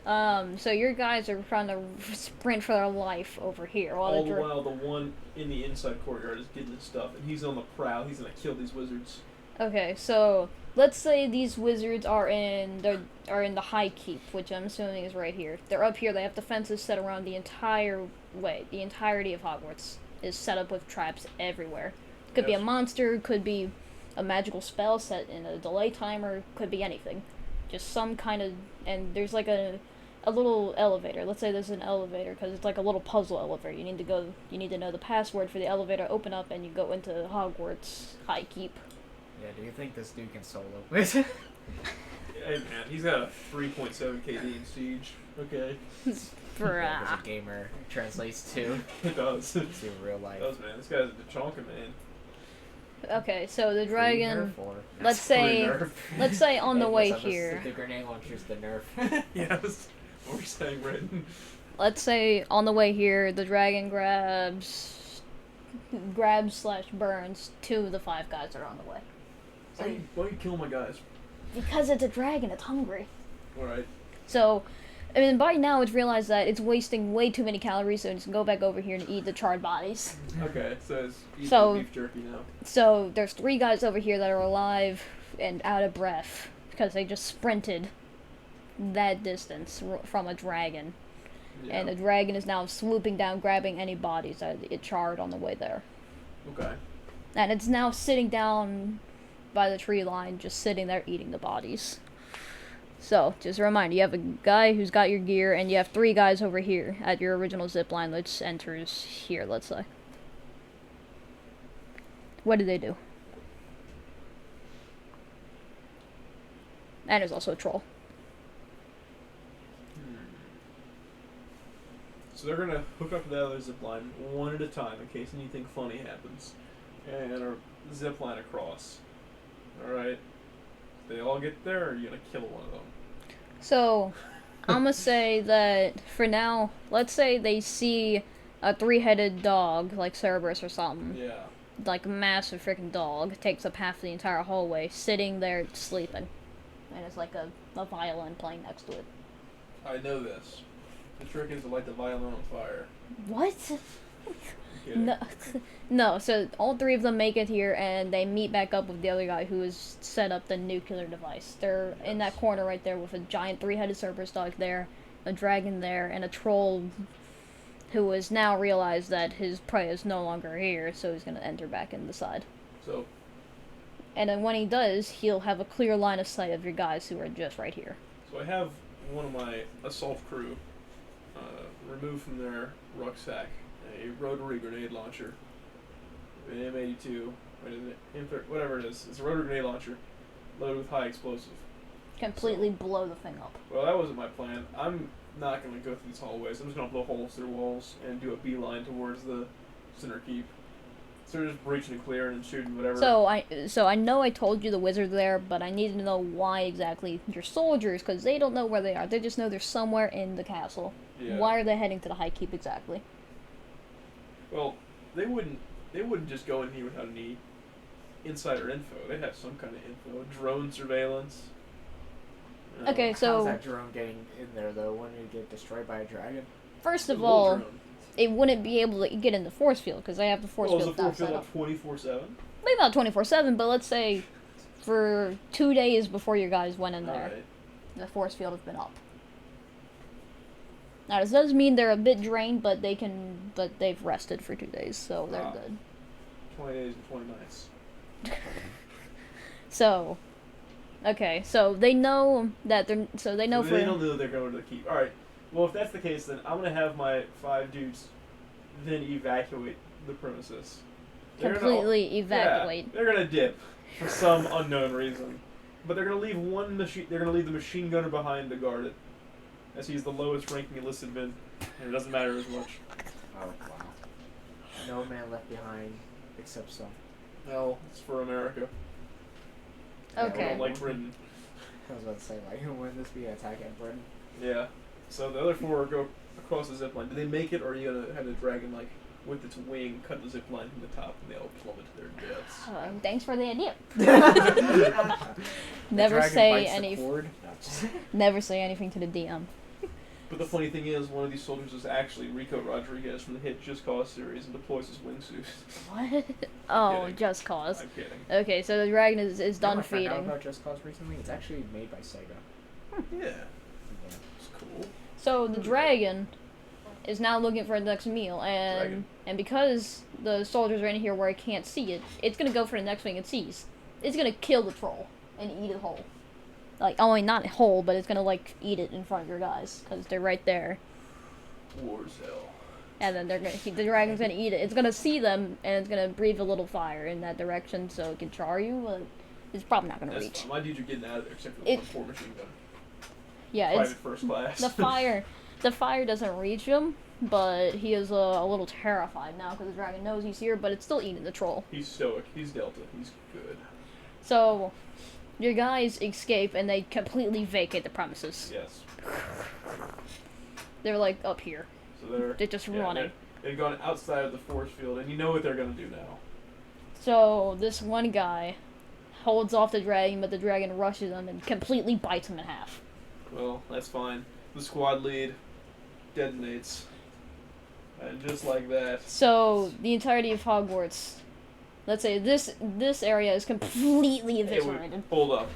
So your guys are trying to sprint for their life over here. All the while, the one in the inside courtyard is getting his stuff, and he's on the prowl. He's gonna kill these wizards. Okay, so let's say these wizards are in the high keep, which I'm assuming is right here. They're up here. They have defenses set around the entire way. The entirety of Hogwarts is set up with traps everywhere. Could be a monster. Could be a magical spell set in a delay timer. Could be anything. Just some kind of, and there's like a little elevator. Let's say there's an elevator because it's like a little puzzle elevator. You need to know the password for the elevator. Open up and you go into Hogwarts High Keep. Yeah, do you think this dude can solo it? Hey man, he's got a 3.7 KD in Siege. Okay. Yeah, as a gamer translates to It does. to real life. It does, man. This guy's a chonka, man. Okay, so the dragon. Nerf or- Let's say on the way here. The grenade launcher's the nerf. Yes. What were you saying, Brandon? Let's say on the way here, the dragon grabs / burns 2 of the 5 guys that are on the way. Why you kill my guys? Because it's a dragon, it's hungry. Alright. So, I mean, by now it's realized that it's wasting way too many calories, so it's go back over here and eat the charred bodies. Okay, so it's beef jerky now. So there's 3 guys over here that are alive and out of breath because they just sprinted that distance from a dragon. Yeah. And the dragon is now swooping down, grabbing any bodies that it charred on the way there. Okay. And it's now sitting down by the tree line, just sitting there eating the bodies. So, just a reminder, you have a guy who's got your gear, and you have 3 guys over here at your original zip line, which enters here, let's say. What do they do? And there's also a troll. So they're gonna hook up to that other zip line one at a time in case anything funny happens, and zip line across. All right. They all get there, or are you gonna kill one of them? So, I'm gonna say that for now, let's say they see a 3-headed dog, like Cerberus or something. Yeah. Like a massive freaking dog, takes up half the entire hallway, sitting there sleeping. And it's like a violin playing next to it. I know this. The trick is to light the violin on fire. What? Get No, it? no. So all 3 of them make it here, and they meet back up with the other guy who has set up the nuclear device. They're in that corner right there with a giant 3-headed Cerberus dog there, a dragon there, and a troll who has now realized that his prey is no longer here, so he's gonna enter back in the side. So, And then when he does, he'll have a clear line of sight of your guys who are just right here. so I have one of my assault crew remove from their rucksack a rotary grenade launcher, an M82, whatever it is. It's a rotary grenade launcher loaded with high explosive. Completely blow the thing up. Well, that wasn't my plan. I'm not going to go through these hallways. I'm just going to blow holes through walls and do a beeline towards the center keep. So we're just breaching and clearing and shooting whatever. So I know I told you the wizard there, but I need to know why exactly your soldiers, because they don't know where they are. They just know they're somewhere in the castle. Yeah. Why are they heading to the high keep exactly? Well, they wouldn't just go in here without any insider info. They'd have some kind of info, drone surveillance. Okay, so How's that drone getting in there though? Wouldn't it get destroyed by a dragon? first A of little all, drone. it wouldn't be able to get in the force field because they have the force Is field the force set field up. up 24/7? Maybe not 24/7, but let's say for 2 days before your guys went in there, Alright. the force field has been up. Now this does mean they're a bit drained, but they've rested for 2 days, so they're Wow. good. 20 days and 20 nights. So, okay, so they know that they're they know So for they don't know they're going to the keep. Alright. Well, if that's the case, then I'm going to have my 5 dudes then evacuate the premises. They're gonna- completely evacuate. Yeah, they're going to dip for some unknown reason. But they're going to leave the machine gunner behind to guard it, as he's the lowest ranking enlisted and it doesn't matter as much. Oh wow. No man left behind, except some. Well, it's for America. I Okay. don't like Britain. I was about to say, like, wouldn't this be an attack at Britain? Yeah. So the other four go across the zip line. Do they make it, or are you gonna have the dragon like with its wing cut the zip line from the top, and they all plummet to their deaths? Thanks for the idea. The Never dragon say bites the any. cord. No, just- Never say anything to the DM. But the funny thing is, one of these soldiers is actually Rico Rodriguez from the hit Just Cause series and deploys his wingsuit. What? Oh, kidding. Just Cause. I'm kidding. Okay, so the dragon is You know done what I found out feeding. about Just Cause recently? It's actually made by Sega. Yeah, Yeah. it's cool. So the dragon is now looking for the next meal, Dragon. and because the soldiers are in here where it can't see it, it's gonna go for the next thing it sees. It's gonna kill the troll and eat it whole. Like, only not whole, but it's gonna like eat it in front of your guys because they're right there. War's hell. And then the dragon's gonna eat it. It's gonna see them, and it's gonna breathe a little fire in that direction so it can char you. But it's probably not gonna That's reach. fine. My dudes are getting out of there except for the It- 1-4 machine gun. Yeah, Private it's first class. the fire. The fire doesn't reach him, but he is a little terrified now because the dragon knows he's here. But it's still eating the troll. He's stoic. He's Delta. He's good. So your guys escape, and they completely vacate the premises. Yes. They're like up here. So They're just running. They've gone outside of the force field, and you know what they're gonna do now. So this one guy holds off the dragon, but the dragon rushes him and completely bites him in half. Well, that's fine. The squad lead detonates. And just like that. So the entirety of Hogwarts, let's say this area is completely Hey, eviscerated. hold up.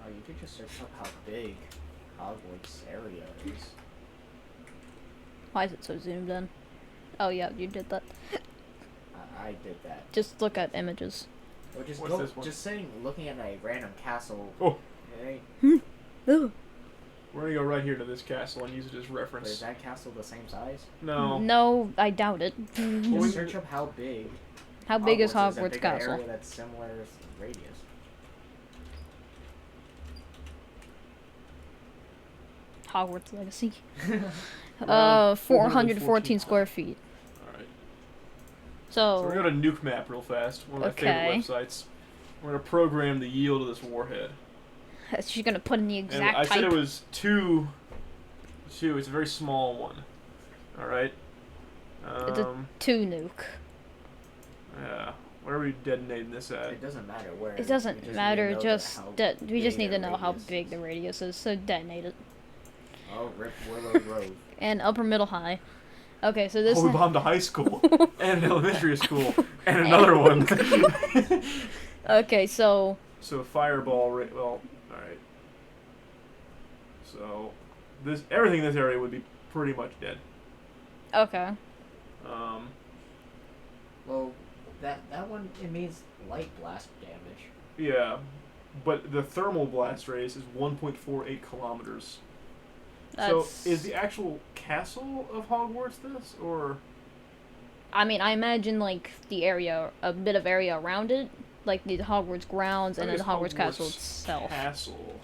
Oh, you could just search up how big Hogwarts area is. Why is it so zoomed in? Oh yeah, you did that. I did that. Just look at images. Or just What's go, this one? just sitting, looking at a random castle. Oh. Hey, Ugh. We're gonna go right here to this castle and use it as but is reference. that castle the same size? No. No, I doubt it. Well, Just search up how big. How big is and Hogwarts pick Castle? An area that's similar radius. Hogwarts Legacy. Around 414 square feet. Alright. So, So we're gonna Nuke Map real fast. One of my favorite websites. We're gonna program the yield of this warhead. she's gonna put in the And exact I type. said it was two. It's a very small one. Alright. It's a 2 nuke. Yeah. Where are we detonating this at? It doesn't matter where. It we doesn't just need to matter, know just how we just big need to the know how radius big is. the radius is, so detonate it. Oh, Rip Willow Grove. And upper, middle, high. Okay, so this. Oh, we bombed a high school and an elementary school and another one. Okay, so So fireball. Well, all right. So everything in this area would be pretty much dead. okay. Well, that one, it means light blast damage. Yeah, but the thermal blast radius is 1.48 kilometers. That's, So is the actual castle of Hogwarts this, or? I mean, I imagine like the area, a bit of area around it, like the Hogwarts grounds and then the Hogwarts Castle itself, Castle.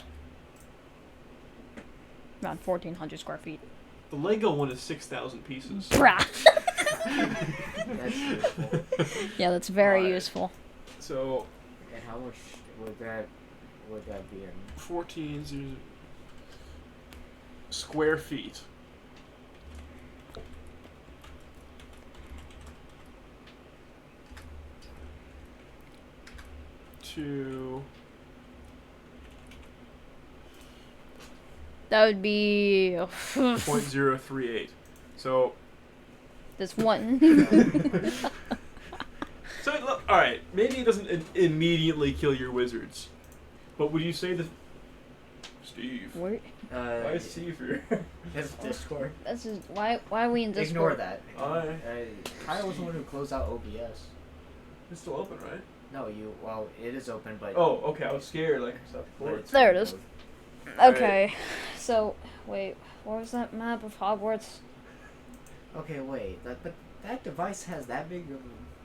around 1,400 square feet. The Lego one is 6,000 pieces. Brah. That's useful. Yeah, that's very Alright. useful. So And how much would that be in? 14 square feet. To That would be 0.038. So this one. So, look, all right, maybe it doesn't immediately kill your wizards, but would you say that, Steve? Where? Why is Steve here? His Discord. That's just why are we in this? Ignore that. Aye. Kyle was the one who closed out OBS. It's still open, right? No, well, it is open, but. Oh, okay. I was scared. Like, stop but recording. it's There it not is. closed. Okay, So, wait, what was that map of Hogwarts? Okay, wait. But that device has that big of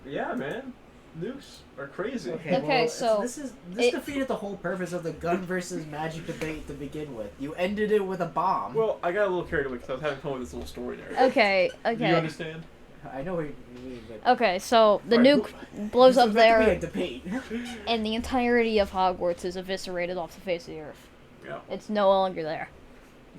Yeah, man. Nukes are crazy. Okay, well, so this it- defeated the whole purpose of the gun versus magic debate to begin with. You ended it with a bomb. Well, I got a little carried away because I was having fun with this little story narrative. Okay, Do you okay. understand? I know what you mean, but Okay, so the Alright, nuke blows this up was meant to be there, a debate. and the entirety of Hogwarts is eviscerated off the face of the earth. Yeah. It's no longer there.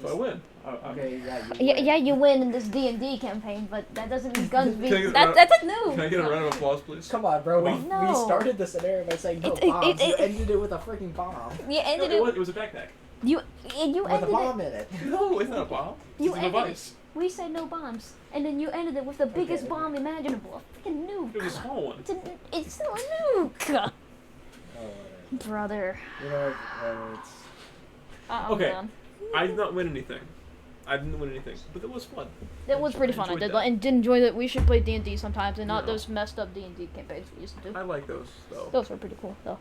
So I win. Okay, yeah, you Yeah, win. yeah, you win in this D&D campaign, but that doesn't mean guns be... Can I get a That's a nuke! Can I get a round of applause, please? Come on, bro. Come on. We No. started the scenario by saying no It- it- bombs. it- You it- ended it with a freaking bomb. You No, ended it was a backpack. You With ended a bomb it... in it. No, it's not a bomb. You It's a ended device. We said no bombs, and then you ended it with the biggest Okay. bomb imaginable. A freaking nuke. It was a small one. It's still a nuke! Oh, Brother. you know, it's... I'm Okay. done. I did not win anything. I didn't win anything, but it was fun. It was pretty fun. I enjoyed did, that. and did enjoy that. We should play D&D sometimes, and not No. those messed up D&D campaigns we used to do. I like those though. Those were pretty cool, though.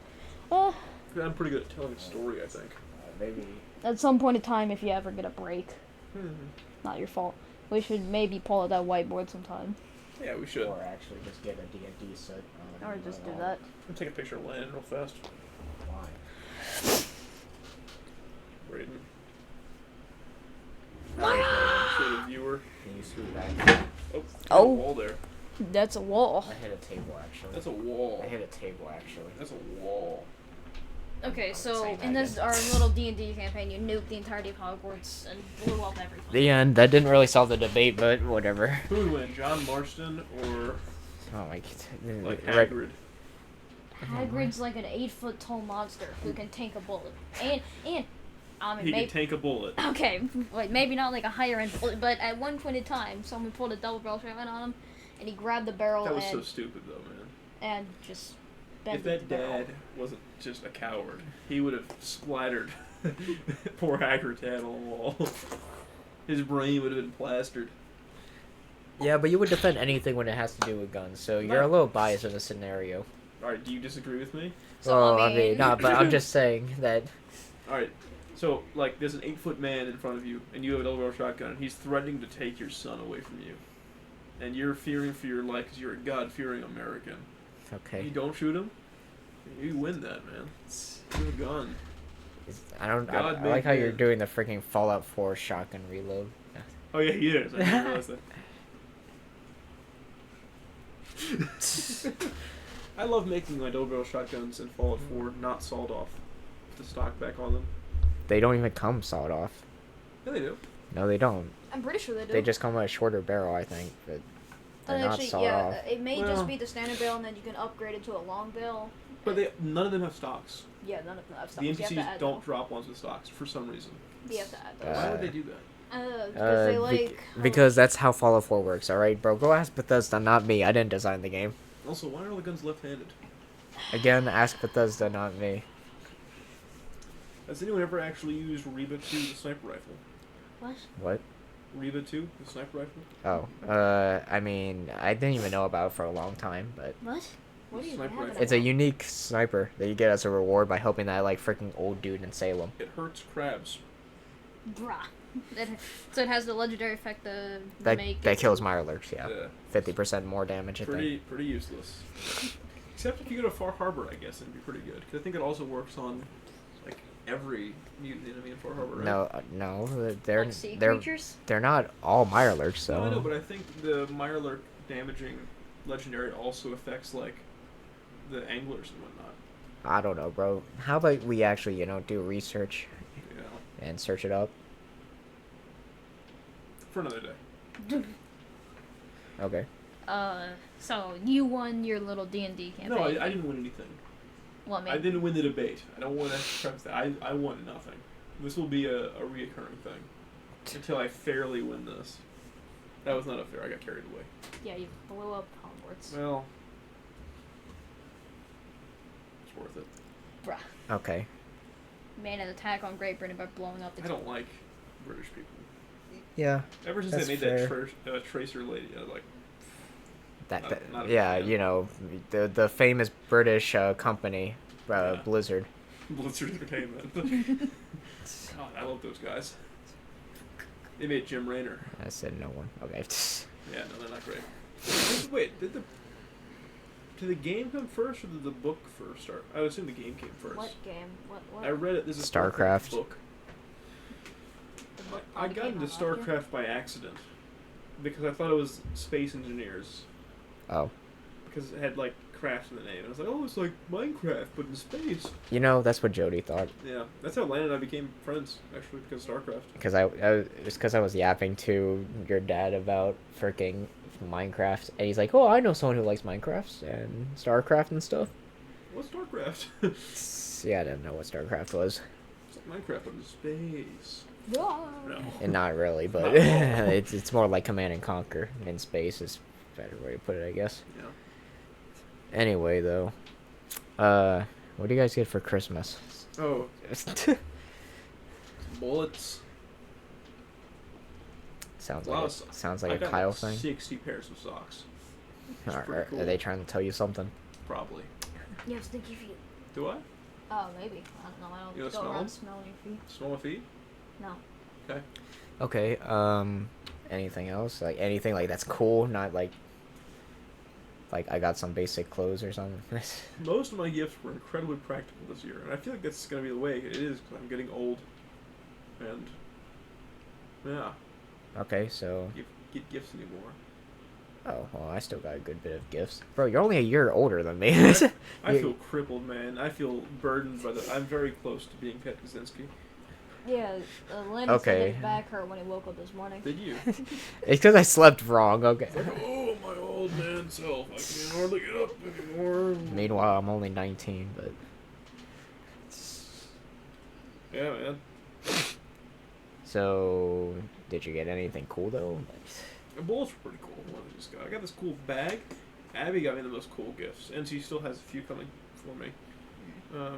I'm pretty good at telling a story, I think. maybe... At some point in time, if you ever get a break, Hmm. not your fault. We should maybe pull out that whiteboard sometime, Yeah, we should. Or actually just get a D&D set. or just do that. I'm gonna take a picture of Landon real fast. Why? Braden. Ah! So the viewer. Can you scoot back? Oh. Oh. A wall there. That's a wall. I hit a table, actually. That's a wall. I hit a table, actually. That's a wall. Okay, so Say that in this again. our little D&D campaign, you nuked the entirety of Hogwarts and blew up everything. The end. That didn't really solve the debate, but whatever. Who would win, John Marston or Oh my god. like Right. Hagrid? Hagrid's like an 8-foot tall monster who can tank a bullet, and I mean, He maybe. can tank a bullet. Okay, like maybe not like a higher end bullet, but at one point in time, someone pulled a double barrel shotgun on him, and he grabbed the barrel That was and so stupid though, man. and just bent If that the barrel. dad wasn't just a coward, he would have splattered poor Hagrid's head on the wall. His brain would have been plastered. Yeah, but you would defend anything when it has to do with guns, so you're a little biased in the scenario. Alright, do you disagree with me? So, Well, I mean- no, but I'm just saying that. Alright, so, like, there's an 8-foot man in front of you, and you have a double barrel shotgun, and he's threatening to take your son away from you. And you're fearing for your life because you're a God-fearing American. You Okay. don't shoot him, you win that, man. You have a gun. God I like how made you're man. doing the freaking Fallout 4 shotgun reload. Oh yeah, he is. I didn't realize that. I love making my double barrel shotguns in Fallout 4 not sawed off. The stock back on them. They don't even come sawed off. Yeah, they do. No, they don't. I'm pretty sure they do. They just come with a shorter barrel, I think. But they're not Actually, sawed yeah, off. it may Well- just be the standard barrel, and then you can upgrade it to a long barrel. But none of them have stocks. Yeah, none of them have The stocks. You have to NPCs add don't them. drop ones with stocks for some reason. You have to add Why those. would they do that? Because they like. Because that's how Fallout 4 works, alright, bro? Go ask Bethesda, not me. I didn't design the game. Also, why are all the guns left-handed? Again, ask Bethesda, not me. Has anyone ever actually used Reba 2, the sniper rifle? What? What? Reba 2, the sniper rifle? Oh, I mean, I didn't even know about it for a long time, but What? What do you Sniper have rifle. it it's a about? unique sniper that you get as a reward by helping that, like, freaking old dude in Salem. It hurts crabs. Bruh. So it has the legendary effect to That make. that it- kills Mirelurks, yeah. Yeah. 50% more damage, I think. Pretty useless. Except if you go to Far Harbor, I guess it'd be pretty good. Because I think it also works on, like, every mutant enemy in Far Harbor, right? No, they're Like sea they're creatures? they're not all Mirelurks, so. No, I know, but I think the Mirelurk damaging legendary also affects, like, the anglers and whatnot. I don't know, bro. How about we actually, do research Yeah. and search it up? For another day. Okay. So you won your little D&D campaign. No, I didn't win anything. Well, I mean, I didn't win the debate. I don't want to preface that. I won nothing. This will be a reoccurring thing. Until I fairly win this. That was not unfair. I got carried away. yeah, you blew up Hogwarts. Well, it's worth it. Bruh. Okay. Made an attack on Great Britain by blowing up the. I don't like British people. Yeah. Ever since That's they made fair. that tracer lady, I was like, Not a Yeah, fan. the famous British company, Yeah. Blizzard. Blizzard Entertainment. God, I love those guys. They made Jim Raynor. I said no one. Okay. Yeah, no, they're not great. Wait, did the game come first or did the book first start? I would assume the game came first. What game? What? I read it. This is StarCraft. Book. The book I got into StarCraft by accident because I thought it was Space Engineers. Oh. Because it had like craft in the name. And I was like, oh, it's like Minecraft but in space. You know, that's what Jody thought. Yeah, that's how Landon and I became friends actually because of StarCraft. Because it's because I was yapping to your dad about freaking Minecraft, and he's like, "Oh, I know someone who likes Minecraft and StarCraft and stuff." What's StarCraft? Yeah, I didn't know what StarCraft was. It's like Minecraft but in space. No. No. And not really, but Not at all. it's more like Command and Conquer in space is a better way to put it, I guess. Yeah. Anyway, though, what do you guys get for Christmas? Oh, bullets. Sounds A lot like of socks. sounds I like a got Kyle like thing. 60 pairs of socks. It's Are pretty cool. they trying to tell you something? Probably. You have stinky feet. Do I? Oh, maybe. I don't know. I don't You go smell around them? smelling your feet. Smell my feet? No. Okay. Okay. Anything else? Like anything like that's cool? Not like I got some basic clothes or something. Most of my gifts were incredibly practical this year, and I feel like that's going to be the way it is because I'm getting old. And, yeah, Okay, so get gifts anymore. oh well, I still got a good bit of gifts, bro. You're only a year older than me. I You- feel crippled, man. I feel burdened by the... I'm very close to being Pet Kaczynski. Yeah, Landon said Okay. his back hurt when he woke up this morning. Did you? It's because I slept wrong. Okay. It's like, oh, my old man self. I can't hardly get up anymore. Meanwhile, I'm only 19, but Yeah, man. so did you get anything cool though? The bullets were pretty cool. What I just got. I got this cool bag. Abby got me the most cool gifts, and she still has a few coming for me.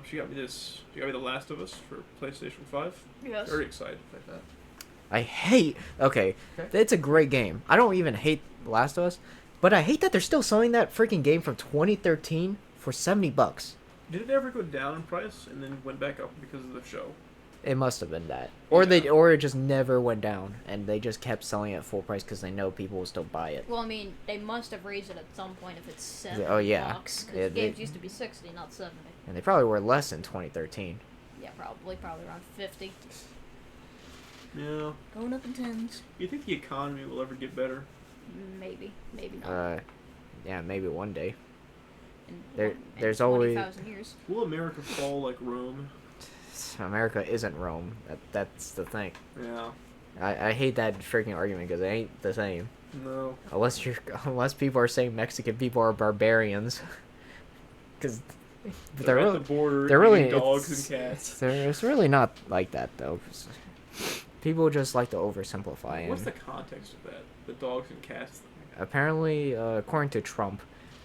She got me this. She got me The Last of Us for PlayStation 5. Yes. Very excited about that. I hate. Okay, it's a great game. I don't even hate The Last of Us, but I hate that they're still selling that freaking game from 2013 for $70. Did it ever go down in price and then went back up because of the show? It must have been that, or Yeah. or it just never went down, and they just kept selling it at full price because they know people will still buy it. Well, I mean, they must have raised it at some point if it's 70 Oh, yeah. bucks. Because Yeah, games they- used to be 60, not 70. And they probably were less in 2013. Yeah, probably around 50. Yeah. Going up in tens. You think the economy will ever get better? Maybe not. Yeah, maybe one day. In there- in there's always- 20,000 years. Will America fall like Rome? America isn't Rome. That's the thing. Yeah. I hate that freaking argument because it ain't the same. No. Unless people are saying Mexican people are barbarians. Because They're at the border. they're really eating dogs it's- and cats. it's really not like that though. People just like to oversimplify. What's And the context of that? The dogs and cats thing. apparently, according to Trump,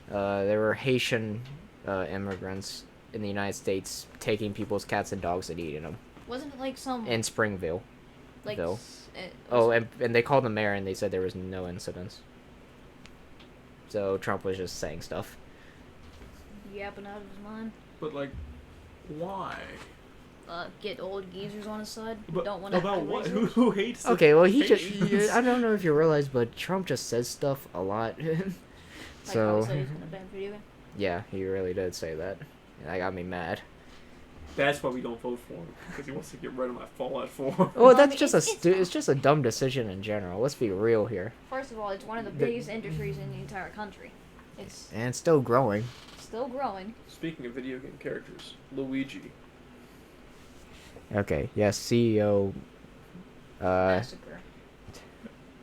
there were Haitian immigrants in the United States taking people's cats and dogs and eating them Wasn't it like some in Springville. like Ville. it Oh, was- and they called the mayor and they said there was no incidents. So Trump was just saying stuff. yapping out of his mind. But like, why? Get old geezers on his side. who But don't want to about what? Who hates? the Okay, well he just Haitians? I don't know if you realize, but Trump just says stuff a lot. Like how So he said he's gonna ban video game. yeah, he really did say that. And that got me mad. That's why we don't vote for him because he wants to get rid of my Fallout 4. Well, Well, I that's mean, just it's it's just a dumb decision in general. Let's be real here. First of all, it's one of the The- biggest industries in the entire country. It's And it's still growing. still growing. Speaking of video game characters, Luigi. Okay, yes, CEO. Massacre.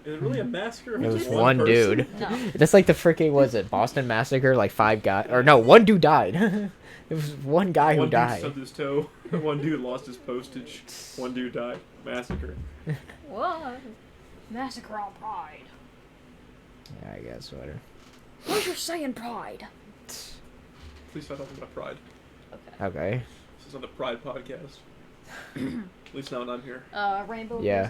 Is it really a massacre? It It's was just one person? dude. No. That's like the freaking was it Boston Massacre? Like 5 guys, or no, one dude died. It was one guy who One dude died. stubbed his toe. One dude lost his postage. One dude died. Massacre. What? Massacre on Pride. Yeah, I guess whatever. What's your saying, Pride? Please stop talking about Pride. Okay. Okay. This is on the Pride podcast. At least now when I'm here. Rainbow. Yeah.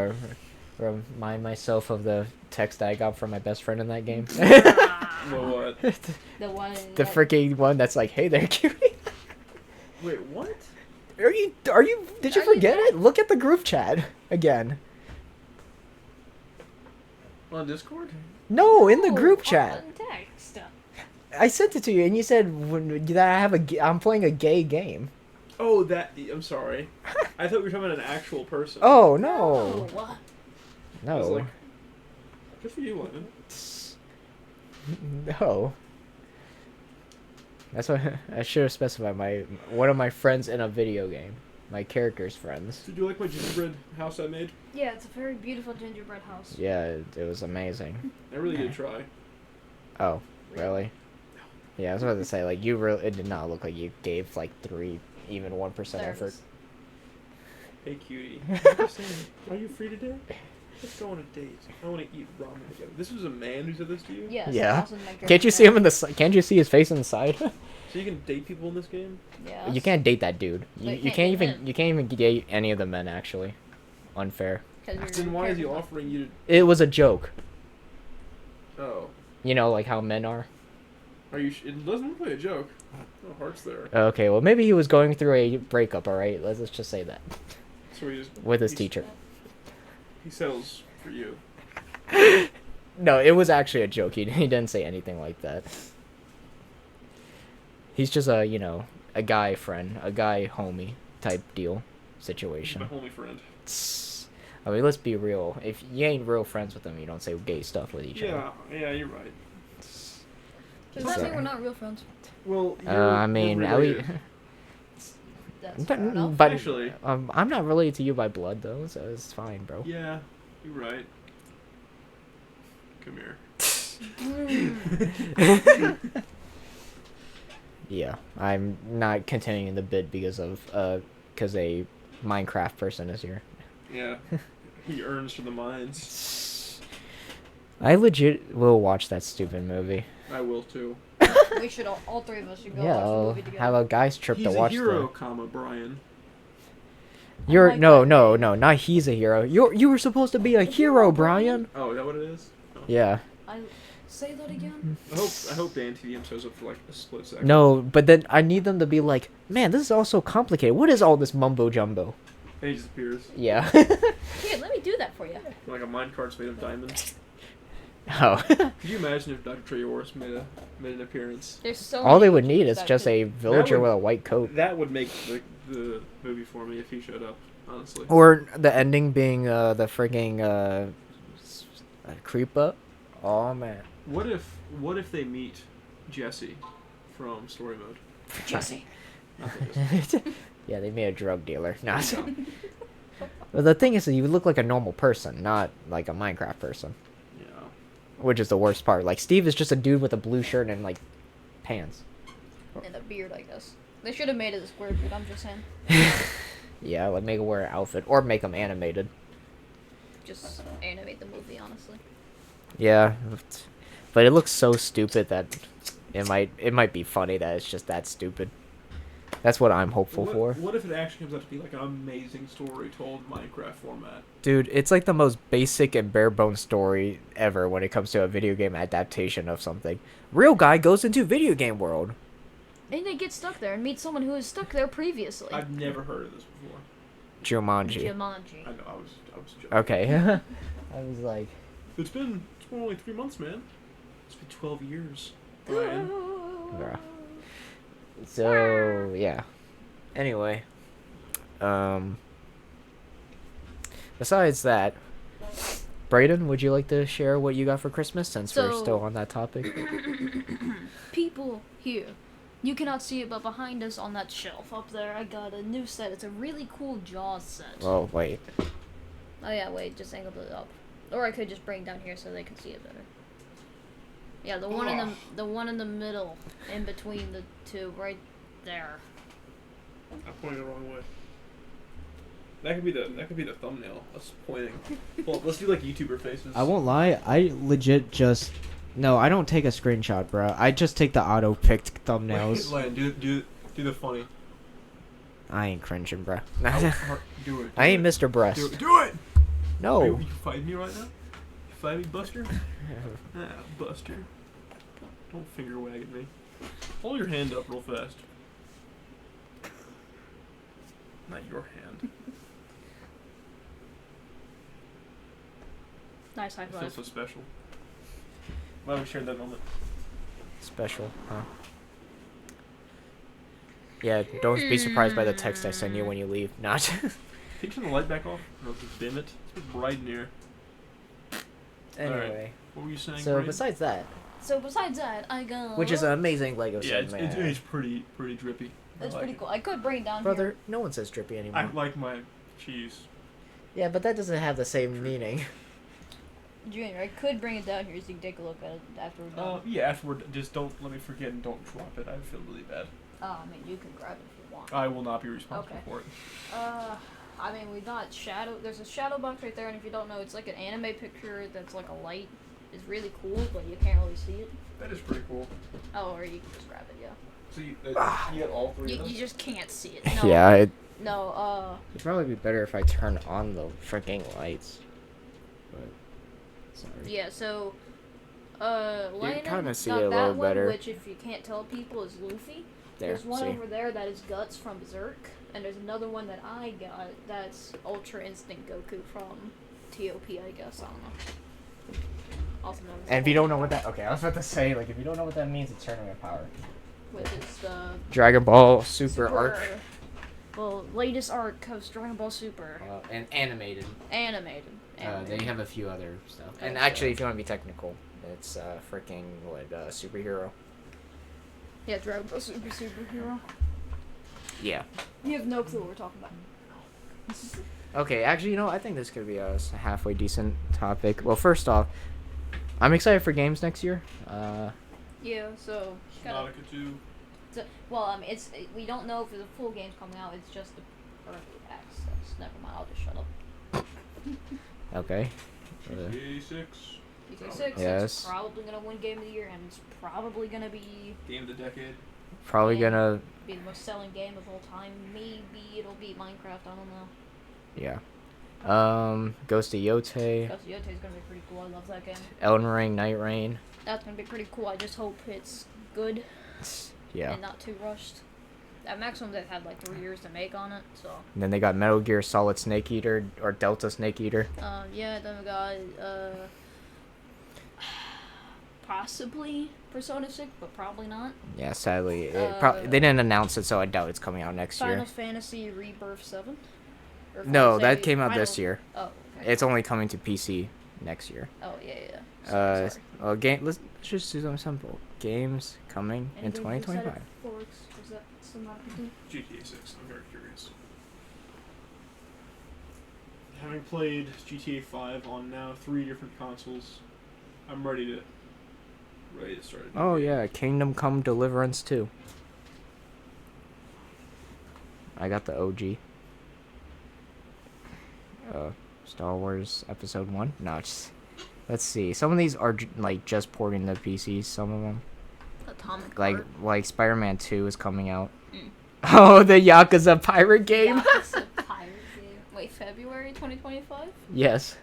Roses and Remind myself of the text I got from my best friend in that game. Well, what? the one. The that- freaking one that's like, "Hey there, cutie." Wait, what? Did you Are you forget dead? it? Look at the group chat again. On Discord? No, in the group on chat. text. I sent it to you, and you said that I'm playing a gay game. Oh, I'm sorry. I thought we were talking about an actual person. Oh no. I was No. like, good for you, Lennon. No. That's what I should have specified. One of my friends in a video game. My character's friends. Did you like my gingerbread house I made? Yeah, it's a very beautiful gingerbread house. Yeah, it was amazing. I really did try. Oh, really? Yeah, I was about to say, like, it did not look like you gave, like, 1% There it effort. is. Hey, cutie. Are you free today? Let's go on a date. I want to eat ramen together. This was a man who said this to you? Yes, Yeah. also my Can't you see him in the Can't you see his face inside? So you can date people in this game? Yeah. You can't date that dude. But You can't date even him. you can't even date any of the men, actually. Unfair. Then why is he offering you It was a joke. to... Oh. You know, like how men are. Are you... It doesn't look like a joke. No heart's there. Okay, well maybe he was going through a breakup. All right, let's just say that. So With his teacher. He settles for you. No, it was actually a joke. He didn't say anything like that. He's just a guy friend, a guy homie type deal situation. My homie friend. I mean, let's be real. If you ain't real friends with them, you don't say gay stuff with each other. Yeah, you're right. Does that mean we're not real friends? Well, I mean, at least... That's fair enough. But Actually. I'm not related to you by blood though, so it's fine, bro. Yeah, you're right. Come here. Yeah, I'm not continuing the bid because a Minecraft person is here. Yeah. He earns for the mines. I legit will watch that stupid movie. I will too. We should all three of us should go Yeah, watch the I'll movie together. have a guy's trip He's to watch a hero, the... Brian. You're like no, that no, movie. no, not he's a hero. You were supposed to be a hero, Brian. Oh, is that what it is? Oh. Yeah. Say that again. I hope Dan TDM shows up for like a split second. No, but then I need them to be like, man, this is all so complicated. What is all this mumbo jumbo? And he disappears. Yeah. Here, let me do that for you. Like a minecart's made of diamonds. Oh. Could you imagine if Dr. Treyor's made an appearance? There's so All they many would need YouTubers is that just could- a villager would- with a white coat. That would make the movie for me if he showed up, honestly. Or the ending being the frigging creep up. Oh man. What if they meet Jesse from Story Mode? Jesse. Nothing, Jesse. Yeah, they made a drug dealer. No. But the thing is that you look like a normal person, not like a Minecraft person. Yeah. Which is the worst part. Like, Steve is just a dude with a blue shirt and, like, pants. And a beard, I guess. They should have made it a square beard, I'm just saying. Yeah, like, make him wear an outfit. Or make him animated. Just animate the movie, honestly. Yeah. But it looks so stupid that it might be funny that it's just that stupid. That's what I'm hopeful for. What if it actually comes out to be like an amazing story told Minecraft format? Dude, it's like the most basic and bare bones story ever when it comes to a video game adaptation of something. Real guy goes into video game world. And they get stuck there and meet someone who was stuck there previously. I've never heard of this before. Jumanji. Jumanji. I know. I was joking. Okay. I was like... It's been only 3 months, man. It's been 12 years. Brian. Bruh. So, yeah. Anyway. Besides that, Brayden, would you like to share what you got for Christmas since we're So- still on that topic? People here. You cannot see it, but behind us on that shelf up there, I got a new set. It's a really cool Jaws set. Oh, wait. Oh yeah, wait, just angle it up. Or I could just bring it down here so they can see it better. Yeah, the one in the middle, in between the two, right there. I'm pointing the wrong way. That could be the thumbnail. Us pointing. Well, let's do like YouTuber faces. I won't lie, I legit just... No, I don't take a screenshot, bro. I just take the auto-picked thumbnails. Wait, do the funny. I ain't cringing, bro. Do it. I ain't Mr. Breast. Do it. No. You fighting me right now? You fighting me, Buster? Ah, Buster. Don't finger wag at me. Hold your hand up real fast. Not your hand. Nice high I feel five. so special. Glad we shared that moment. Special, huh? Yeah, don't be surprised by the text I send you when you leave. Not. Can you turn the light back off? No, just dim it. It's so bright in here. Anyway, What were you saying, so Brayden? besides that, So besides that, I got. which is an amazing Lego Yeah, set, it's, man. it's pretty drippy. It's I like pretty it. cool. I could bring it down Brother, here. no one says drippy anymore. I like my cheese. Yeah, but that doesn't have the same meaning. Junior, I could bring it down here so you can take a look at it after we're done. Yeah, afterward, just don't let me forget and don't drop it. I feel really bad. I mean, you can grab it if you want. I will not be responsible Okay. for it. I mean, we got shadow. There's a shadow box right there, and if you don't know, it's like an anime picture that's like a light. It's really cool, but you can't really see it. That is pretty cool. Oh, or you can just grab it, yeah. So you got all three of them? You just can't see it. No, Yeah, it'd No, probably be better if I turn on the freaking lights. But, sorry. yeah, so, Lionel kinda see got it a that little one, better. which if you can't tell people is Luffy. There, There's one see. over there that is Guts from Berserk, and there's another one that I got that's Ultra Instinct Goku from TOP, I guess. I don't know. Also known as And if you don't know what that... Okay, I was about to say, like, if you don't know what that means, it's Tournament Power. which is the Dragon Ball Super Arc. Well, latest arc of Dragon Ball Super. And animated. Animated. They have a few other stuff. And Okay. actually, if you want to be technical, it's freaking, superhero. Yeah, Dragon Ball Super Superhero. Yeah. You have no clue what we're talking about. Okay, actually, I think this could be a halfway decent topic. Well, first off, I'm excited for games next year. Yeah, so... Nautica 2. we don't know if the full game's coming out. It's just the early access. Never mind, I'll just shut up. Okay. GTA 6. GTA 6 Yes. is probably gonna win Game of the Year, and it's probably gonna be Game of the Decade. Probably Yeah. gonna... the most selling game of all time. Maybe it'll beat Minecraft. I don't know. Yeah. Ghost of Yote, Ghost of Yote is gonna be pretty cool. I love that game. Elden Ring, Night Rain. That's gonna be pretty cool. I just hope it's good Yeah. and not too rushed. At maximum, they've had like 3 years to make on it. So And then they got Metal Gear Solid Snake Eater, or Delta Snake Eater. yeah, then we got possibly Persona 6, but probably not. Yeah, sadly. They didn't announce it, so I doubt it's coming out next Final year. Fantasy Rebirth 7. Or No, Final that Fantasy came out Final- this year. Oh, okay. It's only coming to PC next year. Oh yeah. Sorry. Let's just do something simple. Games coming in Anything you 2025. excited for? Is that still not complete? GTA 6. I'm very curious. Having played GTA 5 on now 3 different consoles, I'm ready to start. a new Oh game. yeah, Kingdom Come Deliverance 2. I got the OG. Star Wars Episode 1? No, let's see. Some of these are just porting to PCs, some of them. Atomic Like Heart. like Spider-Man 2 is coming out. Mm. Oh, the Yakuza pirate game? Yeah, it's a pirate game. Wait, February 2025? Yes.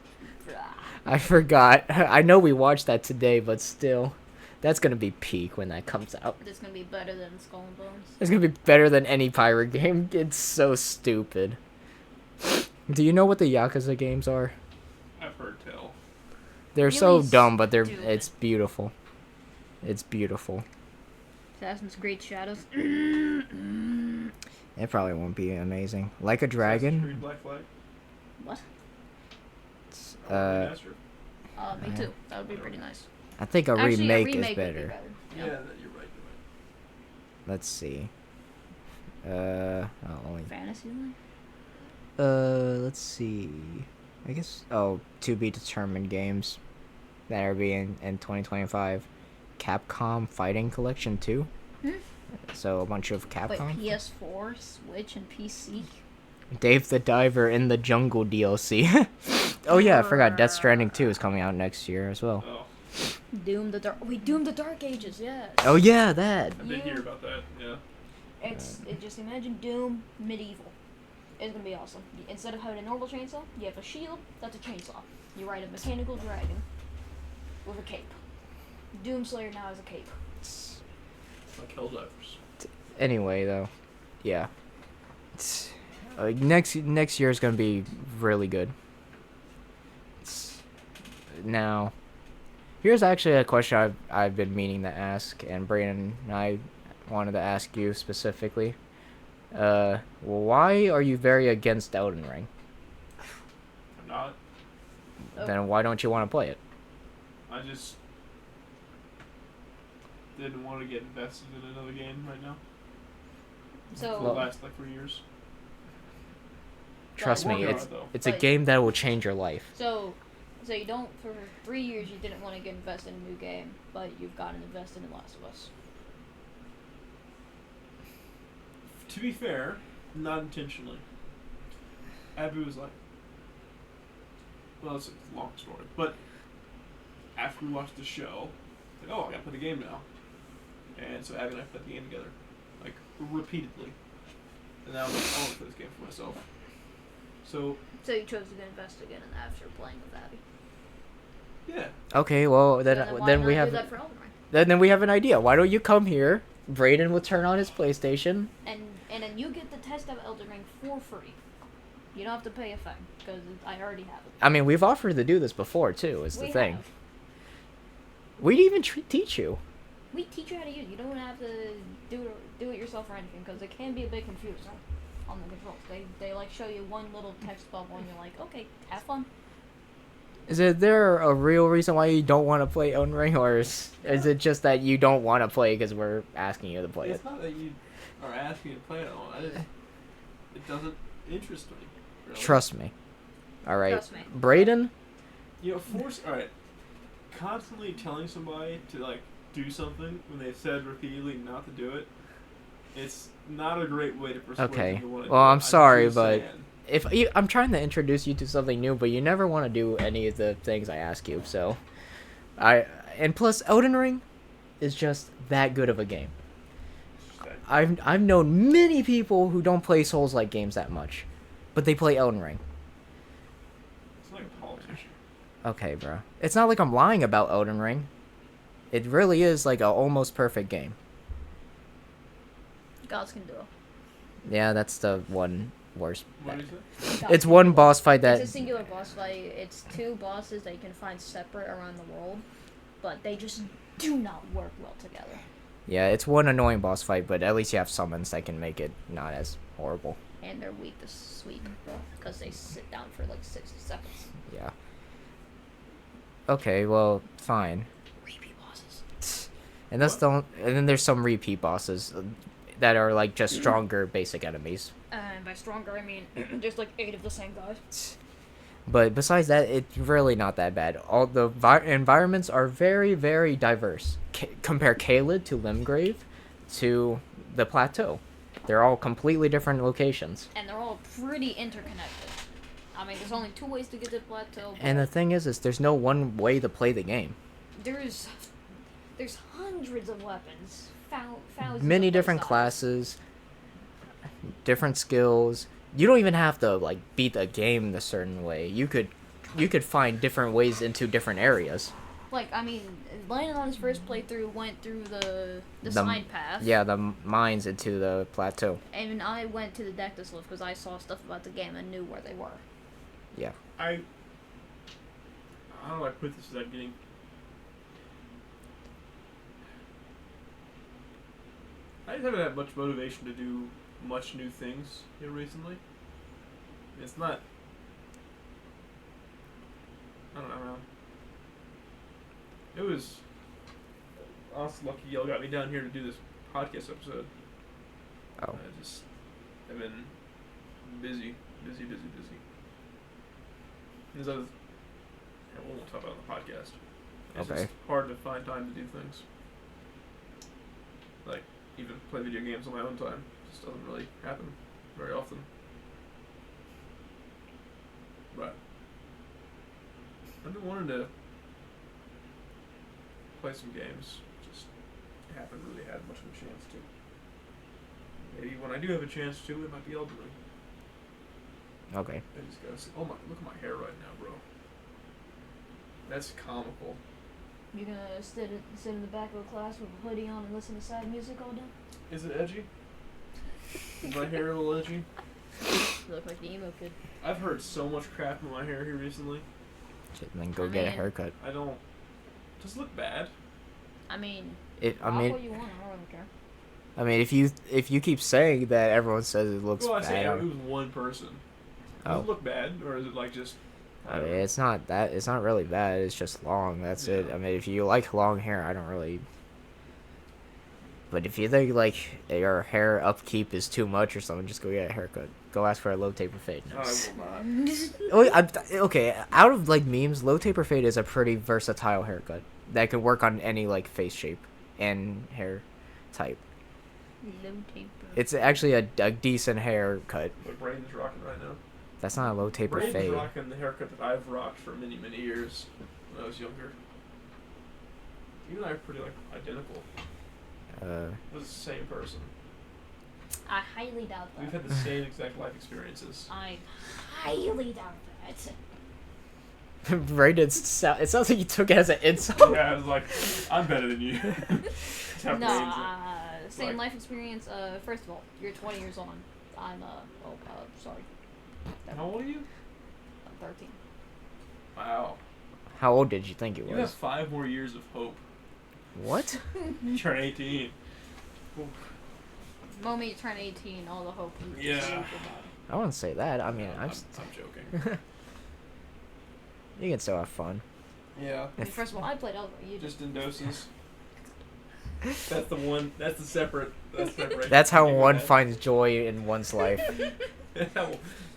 I forgot. I know we watched that today, but still. That's gonna be peak when that comes out. This is gonna be better than Skull and Bones. It's gonna be better than any pirate game. It's so stupid. Do you know what the Yakuza games are? I've heard tell. They're so Really dumb, but stupid. it's beautiful. It's beautiful. Assassin's Creed Shadows. It probably won't be amazing. Like a Assassin's Dragon. Creed Black Flag. What? Remaster? Me too. That would be pretty nice. I think a Actually, remake, a remake is would be better. Yeah, Yeah. you're right. Let's see. Only. Fantasy Land? Let's see. I guess. Oh, to be determined games that are being in 2025. Capcom Fighting Collection 2. Hmm? So a bunch of Wait, Capcom. PS4, Switch, and PC? Dave the Diver in the Jungle DLC. Oh yeah, I forgot. Death Stranding 2 is coming out next year as well. Oh, Doom the Dark Ages, yes. Oh yeah, that. I did hear about that. Yeah. Just imagine Doom medieval. It's gonna be awesome. Instead of having a normal chainsaw, you have a shield, that's a chainsaw. You ride a mechanical dragon with a cape. Doomslayer now has a cape. Like Helldivers. Anyway, though, yeah. Next year is gonna be really good. Now, here's actually a question I've been meaning to ask, and Brandon and I wanted to ask you specifically. Why are you very against Elden Ring? I'm not. Then why don't you want to play it? I just didn't want to get invested in another game right now. So For the last like 3 years. Trust me, Working on it's it, though. it's a game that will change your life. So you don't, for 3 years you didn't want to get invested in a new game, but you've gotten invested in Last of Us. To be fair, not intentionally. Abby was like, well, it's a long story, but after we watched the show, like, oh, I gotta play the game now. And so Abby and I played the game together, like, repeatedly. And now I'm like, I want to play this game for myself. So you chose to get invested again after playing with Abby. yeah. Okay, well then why then not we do have that for Elden Ring? then we have an idea. Why don't you come here? Braden will turn on his PlayStation. And then you get the test of Elden Ring for free. You don't have to pay a fine because I already have it. I mean, we've offered to do this before too. Is the We thing. have. We'd even teach you. We teach you how to use it. You don't have to do it yourself or anything because it can be a bit confusing on the controls. They like show you one little text bubble and you're like, okay, have fun. Is there a real reason why you don't want to play Elden Ring, or is it just that you don't want to play because we're asking you to play It's it? not that you are asking me to play it all. It doesn't interest me. Really. Trust me. All right, Trust me. Braden. You know, alright. Constantly telling somebody to like do something when they've said repeatedly not to do it, it's not a great way to persuade Okay. them to want to Well, do it. I'm sorry, just but saying. I'm trying to introduce you to something new, but you never want to do any of the things I ask you. So, and plus Elden Ring is just that good of a game. I've known many people who don't play Souls-like games that much, but they play Elden Ring. It's like a politician. Okay, bro. It's not like I'm lying about Elden Ring. It really is like a almost perfect game. Gods can do it. Yeah, that's the one worst. What is it? Gods It's can one do it. boss fight that. It's a singular boss fight. It's two bosses that you can find separate around the world, but they just do not work well together. Yeah, it's one annoying boss fight, but at least you have summons that can make it not as horrible. And they're weak to sweep because they sit down for like 60 seconds. Yeah. Okay, well, fine. Repeat bosses. And that's What? and then there's some repeat bosses that are like just stronger basic enemies. And by stronger, I mean just like 8 of the same guys. But besides that, it's really not that bad. All the environments are very, very diverse. Compare Caelid to Limgrave to the Plateau. They're all completely different locations. And they're all pretty interconnected. I mean, there's only 2 ways to get to the plateau. And the thing is there's no one way to play the game. There's hundreds of weapons, thousands. Many of different playstyles. classes, different skills. You don't even have to like beat the game a certain way. You could find different ways into different areas. Like, I mean, Landon on his first playthrough went through the side path. Yeah, the mines into the plateau. And I went to the Dectus lift because I saw stuff about the game and knew where they were. Yeah. How do I put this without getting... I just haven't had much motivation to do much new things here recently. It's not... I don't know, man. It was... Honestly, lucky y'all got me down here to do this podcast episode. Oh. I just have been busy. There's other... Yeah, we won't talk about it on the podcast. It's Okay. just hard to find time to do things. Like, even play video games on my own time. It just doesn't really happen very often. But I've been wanting to play some games. Just haven't really had much of a chance to. Maybe when I do have a chance to, it might be Elden Ring. Okay. I just gotta see. Oh my! Look at my hair right now, bro. That's comical. You gonna sit in the back of a class with a hoodie on and listen to sad music all day? Is it edgy? Is my hair a little edgy? You look like the emo kid. I've heard so much crap in my hair here recently. Then go I get a mean- haircut. I don't. Does it look bad? I mean, I rock mean, what you want. I don't really care. I mean, if you keep saying that everyone says it looks Well, I say bad, it was one person. Does Oh. it look bad, or is it like just? I mean, it's not really bad. It's just long. That's it. Yeah. I mean, if you like long hair, I don't really. But if you think like your hair upkeep is too much or something, just go get a haircut. Go ask for a low taper fade. No, I will not. Okay, out of like memes, low taper fade is a pretty versatile haircut that could work on any like face shape and hair type. Low taper. It's actually a decent haircut. What Braden's rocking right now. That's not a low taper Braden's fade. rocking the haircut that I've rocked for many, many years when I was younger. You and I are pretty like identical. We're the same person. I highly doubt that. We've had the same exact life experiences. I highly doubt that. It sounds like you took it as an insult. Yeah, I was like, I'm better than you. That's how No, Braden's are. same Like- life experience. First of all, you're 20 years on. I'm sorry. How old are you? I'm 13. Wow. How old did you think it You have was? 5 more years of hope. What? You turn 18. Oof. The moment you turn 18, all the hope you Yeah. just leave your I wouldn't say that. I mean, I'm I'm joking. you can still have fun. Yeah. body. First of all, I played Elden Ring. You Just in doses. That's the one. That's the separate. That's separate. That's how one finds joy in one's life.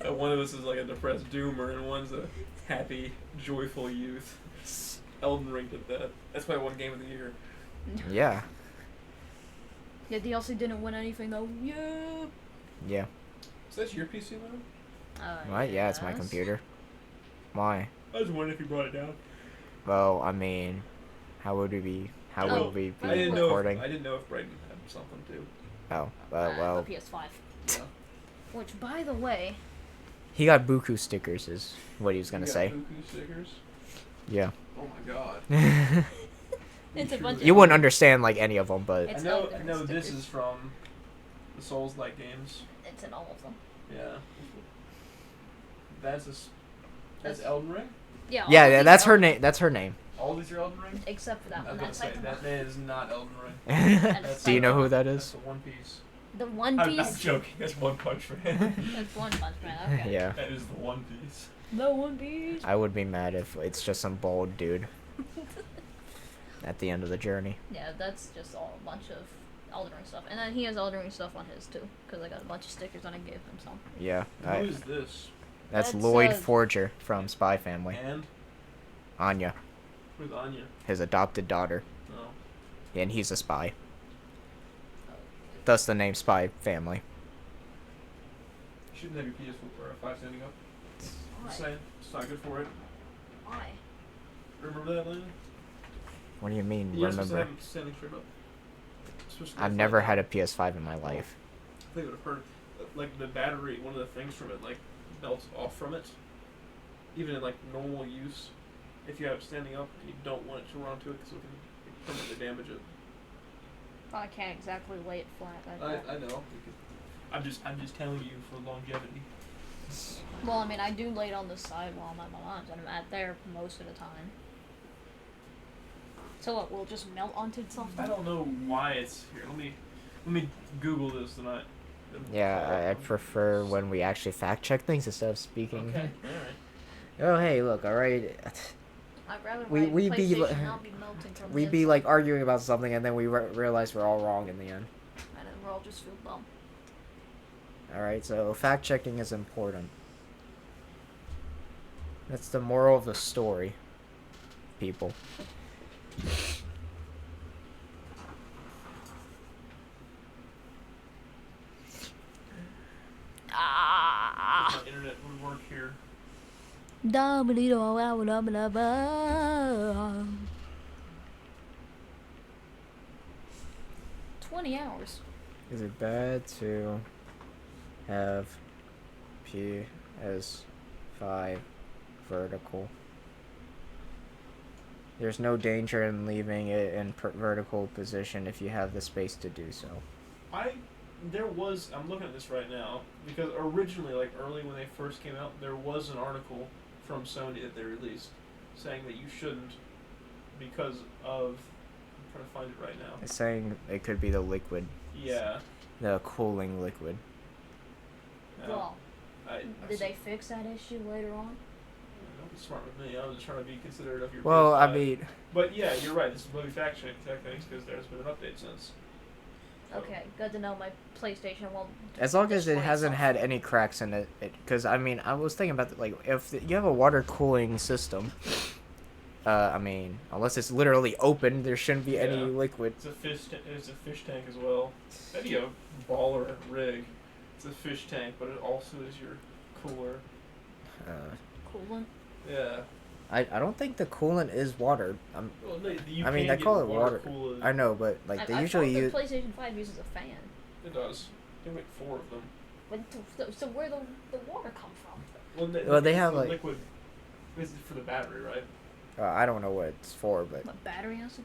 One of us is like a depressed doomer, and one's a happy, joyful youth. Elden Ring did that. That's why I won Game of the Year. Yeah. Yeah, DLC didn't win anything though. Yeah. So Yeah. that's your PC, though? What? Yeah, it's my yes. computer. Why? I was wondering if you brought it down. Well, I mean, how would we be Oh, be I I didn't know. recording? I didn't know if Braden had something too. Oh, well, The PS5. Yeah. Which, by the way, he got buku stickers, is what he was gonna You got say. Buku stickers. Yeah. Oh my god. it's a bunch You of. wouldn't understand like any of them, but It's I know. Elden I Ring know. This stickers. is from the Souls-like games. It's in all of them. Yeah. That's Elden Ring. Yeah. all yeah, of yeah, these that's are her Elden- name. That's her name. All these are Elden Ring. Except for that I one. was gonna That's say like that man is not Elden Ring. That's Do you know who that That's is? the One Piece. the One I'm Piece. joking. That's One Punch Man. That's One Punch Man. Okay. Yeah. That is the One Piece. The One Piece. I would be mad if it's just some bald dude at the end of the journey. Yeah, that's just all a bunch of Elden Ring stuff, and then he has Elden Ring stuff on his too, because I got a bunch of stickers and I gave him some. Yeah. Who is this? That's That's, Lloyd uh, Forger from Spy Family. And Anya, who's Anya? his adopted daughter, Oh. and he's a spy. Thus the name Spy Family. You shouldn't have your PS4 or a 5 standing up. Why? Just saying. It's not good for it. Why? Remember that, Lynn? What do you mean? You're supposed to Remember? have it standing straight up. It's supposed to I've be never like had that. a PS5 in my life. I think it would have hurt. Like the battery, one of the things from it, like melts off from it. Even in like normal use, if you have it standing up and you don't want it to run onto it, because it can permanently damage it. I can't exactly lay it flat. I know. I'm just telling you for longevity. Well, I mean, I do lay it on the side while I'm at my mom's, and I'm at there most of the time. So what? Will it just melt onto something? I don't know why it's here. Let me Google this tonight. Yeah, I prefer when we actually fact check things instead of speaking. Okay. All right. Oh, hey, look, alright. I'd rather We- my we be PlayStation li- not be melting from We'd the be inside, like arguing about something and then we realize we're all wrong in the end. and then we'll all just feel dumb. Alright, so fact checking is important. That's the moral of the story, people. Ah. My internet would work here. 20 hours. Is it bad to have PS5 vertical? There's no danger in leaving it in vertical position if you have the space to do so. I'm looking at this right now, because originally, like early when they first came out, there was an article from Sony that they released saying that you shouldn't because of. I'm trying to find it right now. It's saying it could be the liquid. Yeah. The cooling liquid. No, Well, I did they fix that issue later on? Don't be smart with me. I was just trying to be considerate of your. Well, I PS5. mean, But yeah, you're right. This is movie fact things because there's been an update since. So, Okay, good to know my PlayStation won't. as long as it destroy hasn't itself. had any cracks in it, because I mean, I was thinking about like if you have a water cooling system, I mean, unless it's literally open, there shouldn't be any Yeah. liquid. It's a fish tank as well. That'd be a baller rig. It's a fish tank, but it also is your cooler. Coolant. Yeah. I don't think the coolant is water. Well, you I mean, can they call get it water. cooled. I know, but like they usually use. The PlayStation 5 uses a fan. It does. They make 4 of them. So where the water come from? Well, they it's have, the like- liquid. This is for the battery, right? I don't know what it's for, but What, battery acid?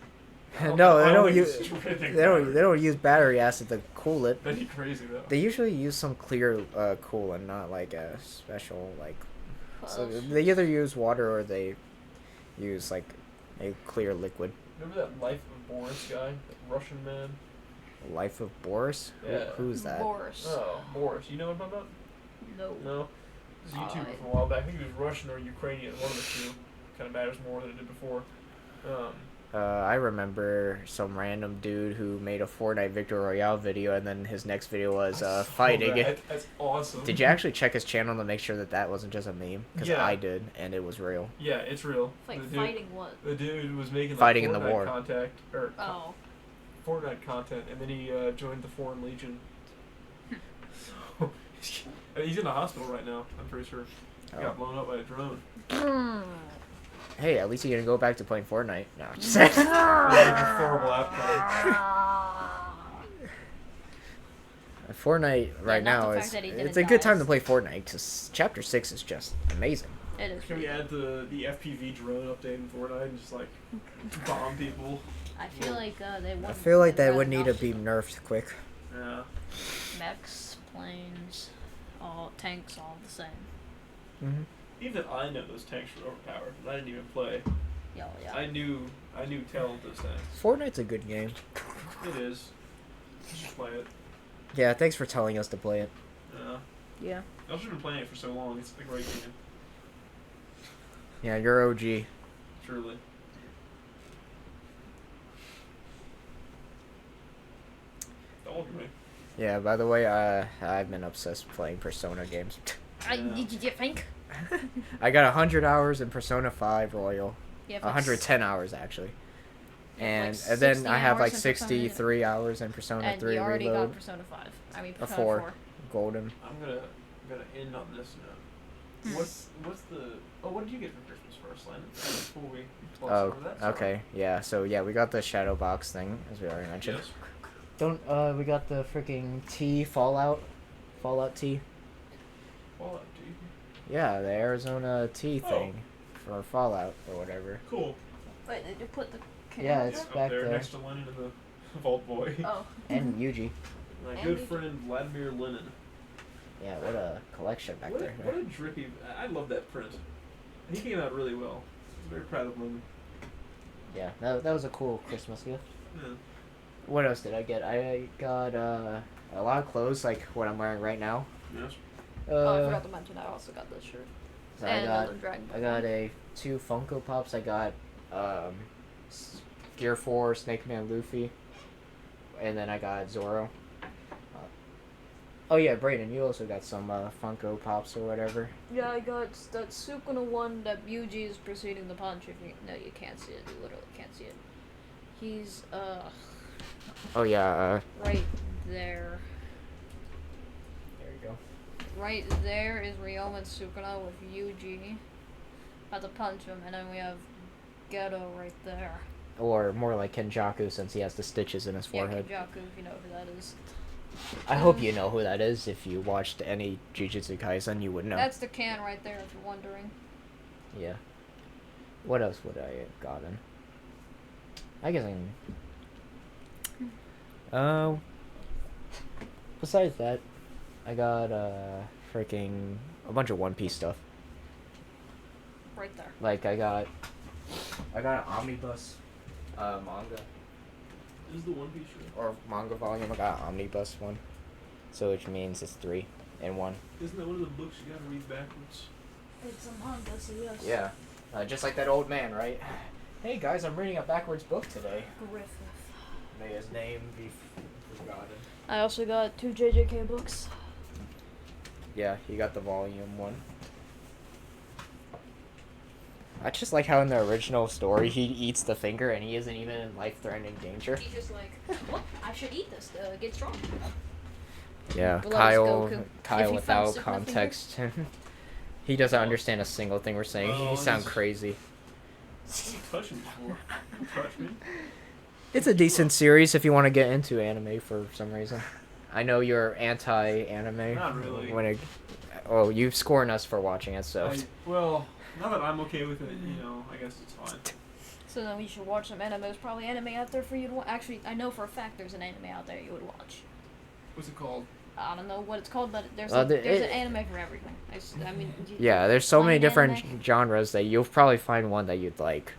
no, I they don't think use. it's just ripping They don't battery. use battery acid to cool it. That'd be crazy though. They usually use some clear coolant, not like a special like. So Well, they either use water or they use like a clear liquid. Remember that Life of Boris guy, that Russian man? Life of Boris? Yeah. Who's that? Boris. Oh, Boris. You know what I'm talking about? No. No. This is a YouTuber from a while back. I think he was Russian or Ukrainian, one of the two. Kind of matters more than it did before. I remember some random dude who made a Fortnite Victory Royale video, and then his next video was I saw fighting. that. That's awesome. Did you actually check his channel to make sure that that wasn't just a meme? Because Yeah. I did, and it was real. Yeah, it's real. Like The dude- fighting what? The dude was making like, Fighting in the Fortnite war. Oh. Fortnite content, and then he joined the Foreign Legion. So he's in the hospital right now. I'm pretty sure. He Oh. got blown up by a drone. Hey, at least you're gonna go back to playing Fortnite. No, I'm just saying. That's a horrible outcome. Fortnite right not now the fact is that he didn't it's a good time die. to play Fortnite because Chapter 6 is just amazing. It is. Can we add the FPV drone update in Fortnite and just like bomb people? I feel like they. I wouldn't feel like that invent would need to enough be nerfed quick. Yeah. mechs, planes, all tanks, all the same. Mm-hmm. Even I know those tanks were overpowered. And I didn't even play. Yeah, yeah. I knew tell of those things. Fortnite's a good game. It is. You should play it. Yeah, thanks for telling us to play it. Yeah. Yeah. I've just been playing it for so long. It's a great game. Yeah, you're OG. Truly. Don't look at me. Yeah, by the way, I've been obsessed with playing Persona games. Did you think? I got 100 hours in Persona 5 Royal. You have 110 hours, actually. And, like and then 60 I have like hours in Persona 63 hours in Persona And 3 you already Reload. got Persona 5. I mean, A Persona 4. 4. Golden. I'm gonna end on this note. Hmm. What's the what did you get for Christmas first, Landon? Before we gloss Oh, over that? Sorry. okay. Yeah, so yeah, we got the Shadow Box thing, as we already mentioned. Yes. We got the freaking Fallout T. Fallout, dude. Yeah, the Arizona T Oh. thing for Fallout or whatever. Cool. Wait, did you put the Yeah, it's Up back there, there. next to Lennon and the Vault Boy. Oh. And Yuji. My And good we- friend Vladimir Lenin. Yeah, what a collection back What a, there. what a drippy. I love that print. He came out really well. I was very proud of him. Yeah, that was a cool Christmas gift. Yeah. What else did I get? I got a lot of clothes, like what I'm wearing right now. Yes. Oh, I forgot to mention I also got this shirt. So And the Dragon Ball. I got two Funko Pops. I got Gear 4 Snake Man Luffy, and then I got Zoro. Oh yeah, Brayden, you also got some Funko Pops or whatever. Yeah, I got that Sukuna one that Yuji is proceeding to punch. If you no, you can't see it. You literally can't see it. He's Oh yeah. right there. There you go. Right there is Ryoma and Sukuna with Yuji about to punch him, and then we have Geto right there. Or more like Kenjaku, since he has the stitches in his forehead. Yeah, Kenjaku, if you know who that is. I hope you know who that is. If you watched any Jujutsu Kaisen, you would know. That's the can right there, if you're wondering. Yeah. What else would I have gotten? I guess I can... Besides that, I got freaking a bunch of One Piece stuff. Right there. Like I got I got an omnibus manga. This is the One Piece show. Or manga volume. I got an omnibus one. So which means it's 3 in 1. Isn't that one of the books you gotta read backwards? It's a manga, so yes. Yeah. Just like that old man, right? Hey guys, I'm reading a backwards book today. Griffith. May his name be forgotten. I also got 2 JJK books. Yeah, you got the volume 1. I just like how in the original story he eats the finger and he isn't even in life-threatening danger. He's just like, well, I should eat this to get strong. Yeah, We'll let us go, if Kyle he without falls to nothing context. He doesn't understand a single thing we're saying. Oh, He sound this- crazy. Don't touch me before. Don't touch me. It's a decent series if you want to get into anime for some reason. I know you're anti-anime. Not really. Oh, you've scorned us for watching it, so. Well, now that I'm okay with it, I guess it's fine. So then we should watch some anime. There's probably anime out there for you to watch. Actually, I know for a fact there's an anime out there you would watch. What's it called? I don't know what it's called, but there's there's an anime for everything. I mean, Yeah, there's so many Fine different anime? genres that you'll probably find one that you'd like.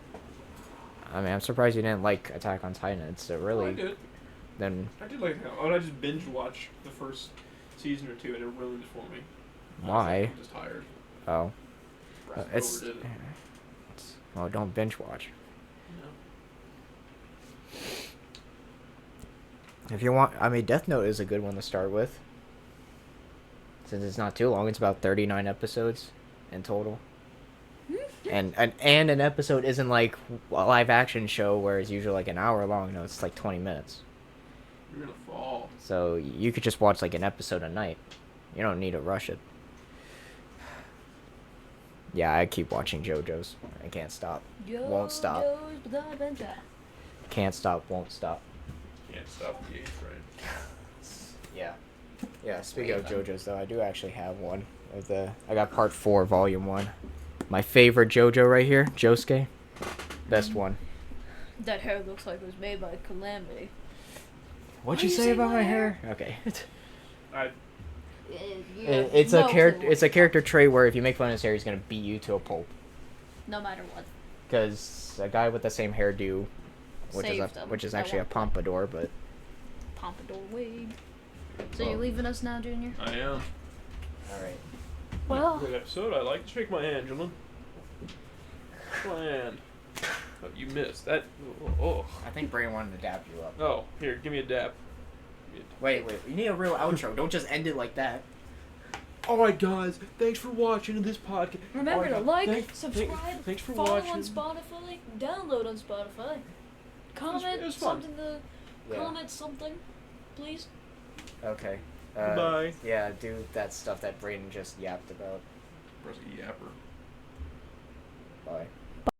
I mean, I'm surprised you didn't like Attack on Titan. It's a really. I did. Then I did like how. I just binge watch the first season or 2 and it ruined it for me. why? I'm just tired. Oh. Rest It's. overdid it. Well, don't binge watch. No. If you want, I mean, Death Note is a good one to start with. Since it's not too long, it's about 39 episodes in total. And an episode isn't like a live action show where it's usually like an hour long. No, it's like 20 minutes. You're gonna fall. So you could just watch like an episode a night. You don't need to rush it. Yeah, I keep watching JoJo's. I can't stop. Won't stop. Can't stop, won't stop. Can't stop the age train. Yeah. Yeah, speaking of JoJo's though, I do actually have one of I got part 4, volume 1. My favorite JoJo right here, Josuke. Best one. That hair looks like it was made by Calamity. What'd you say about my hair? Okay. I It's a character trait where if you make fun of his hair, he's gonna beat you to a pulp. No matter what. Because a guy with the same hairdo, Saved them which is at actually a one point. pompadour, but Pompadour wig. So Oh. you're leaving us now, Junior? am. all right. Well, Good episode. I like to shake my hand, gentlemen. Shake my hand. Oh, you missed that. Oh. I think Brain wanted to dap you up. Oh, here, give me a dap. Wait, you need a real outro. Don't just end it like that. Alright, guys, thanks for watching this podcast. remember to like, subscribe, thanks for follow watching. on Spotify, download on Spotify, comment it was fun. something to comment something, please. Okay. Goodbye. Yeah, do that stuff that Brayden just yapped about. Press a yapper. Bye.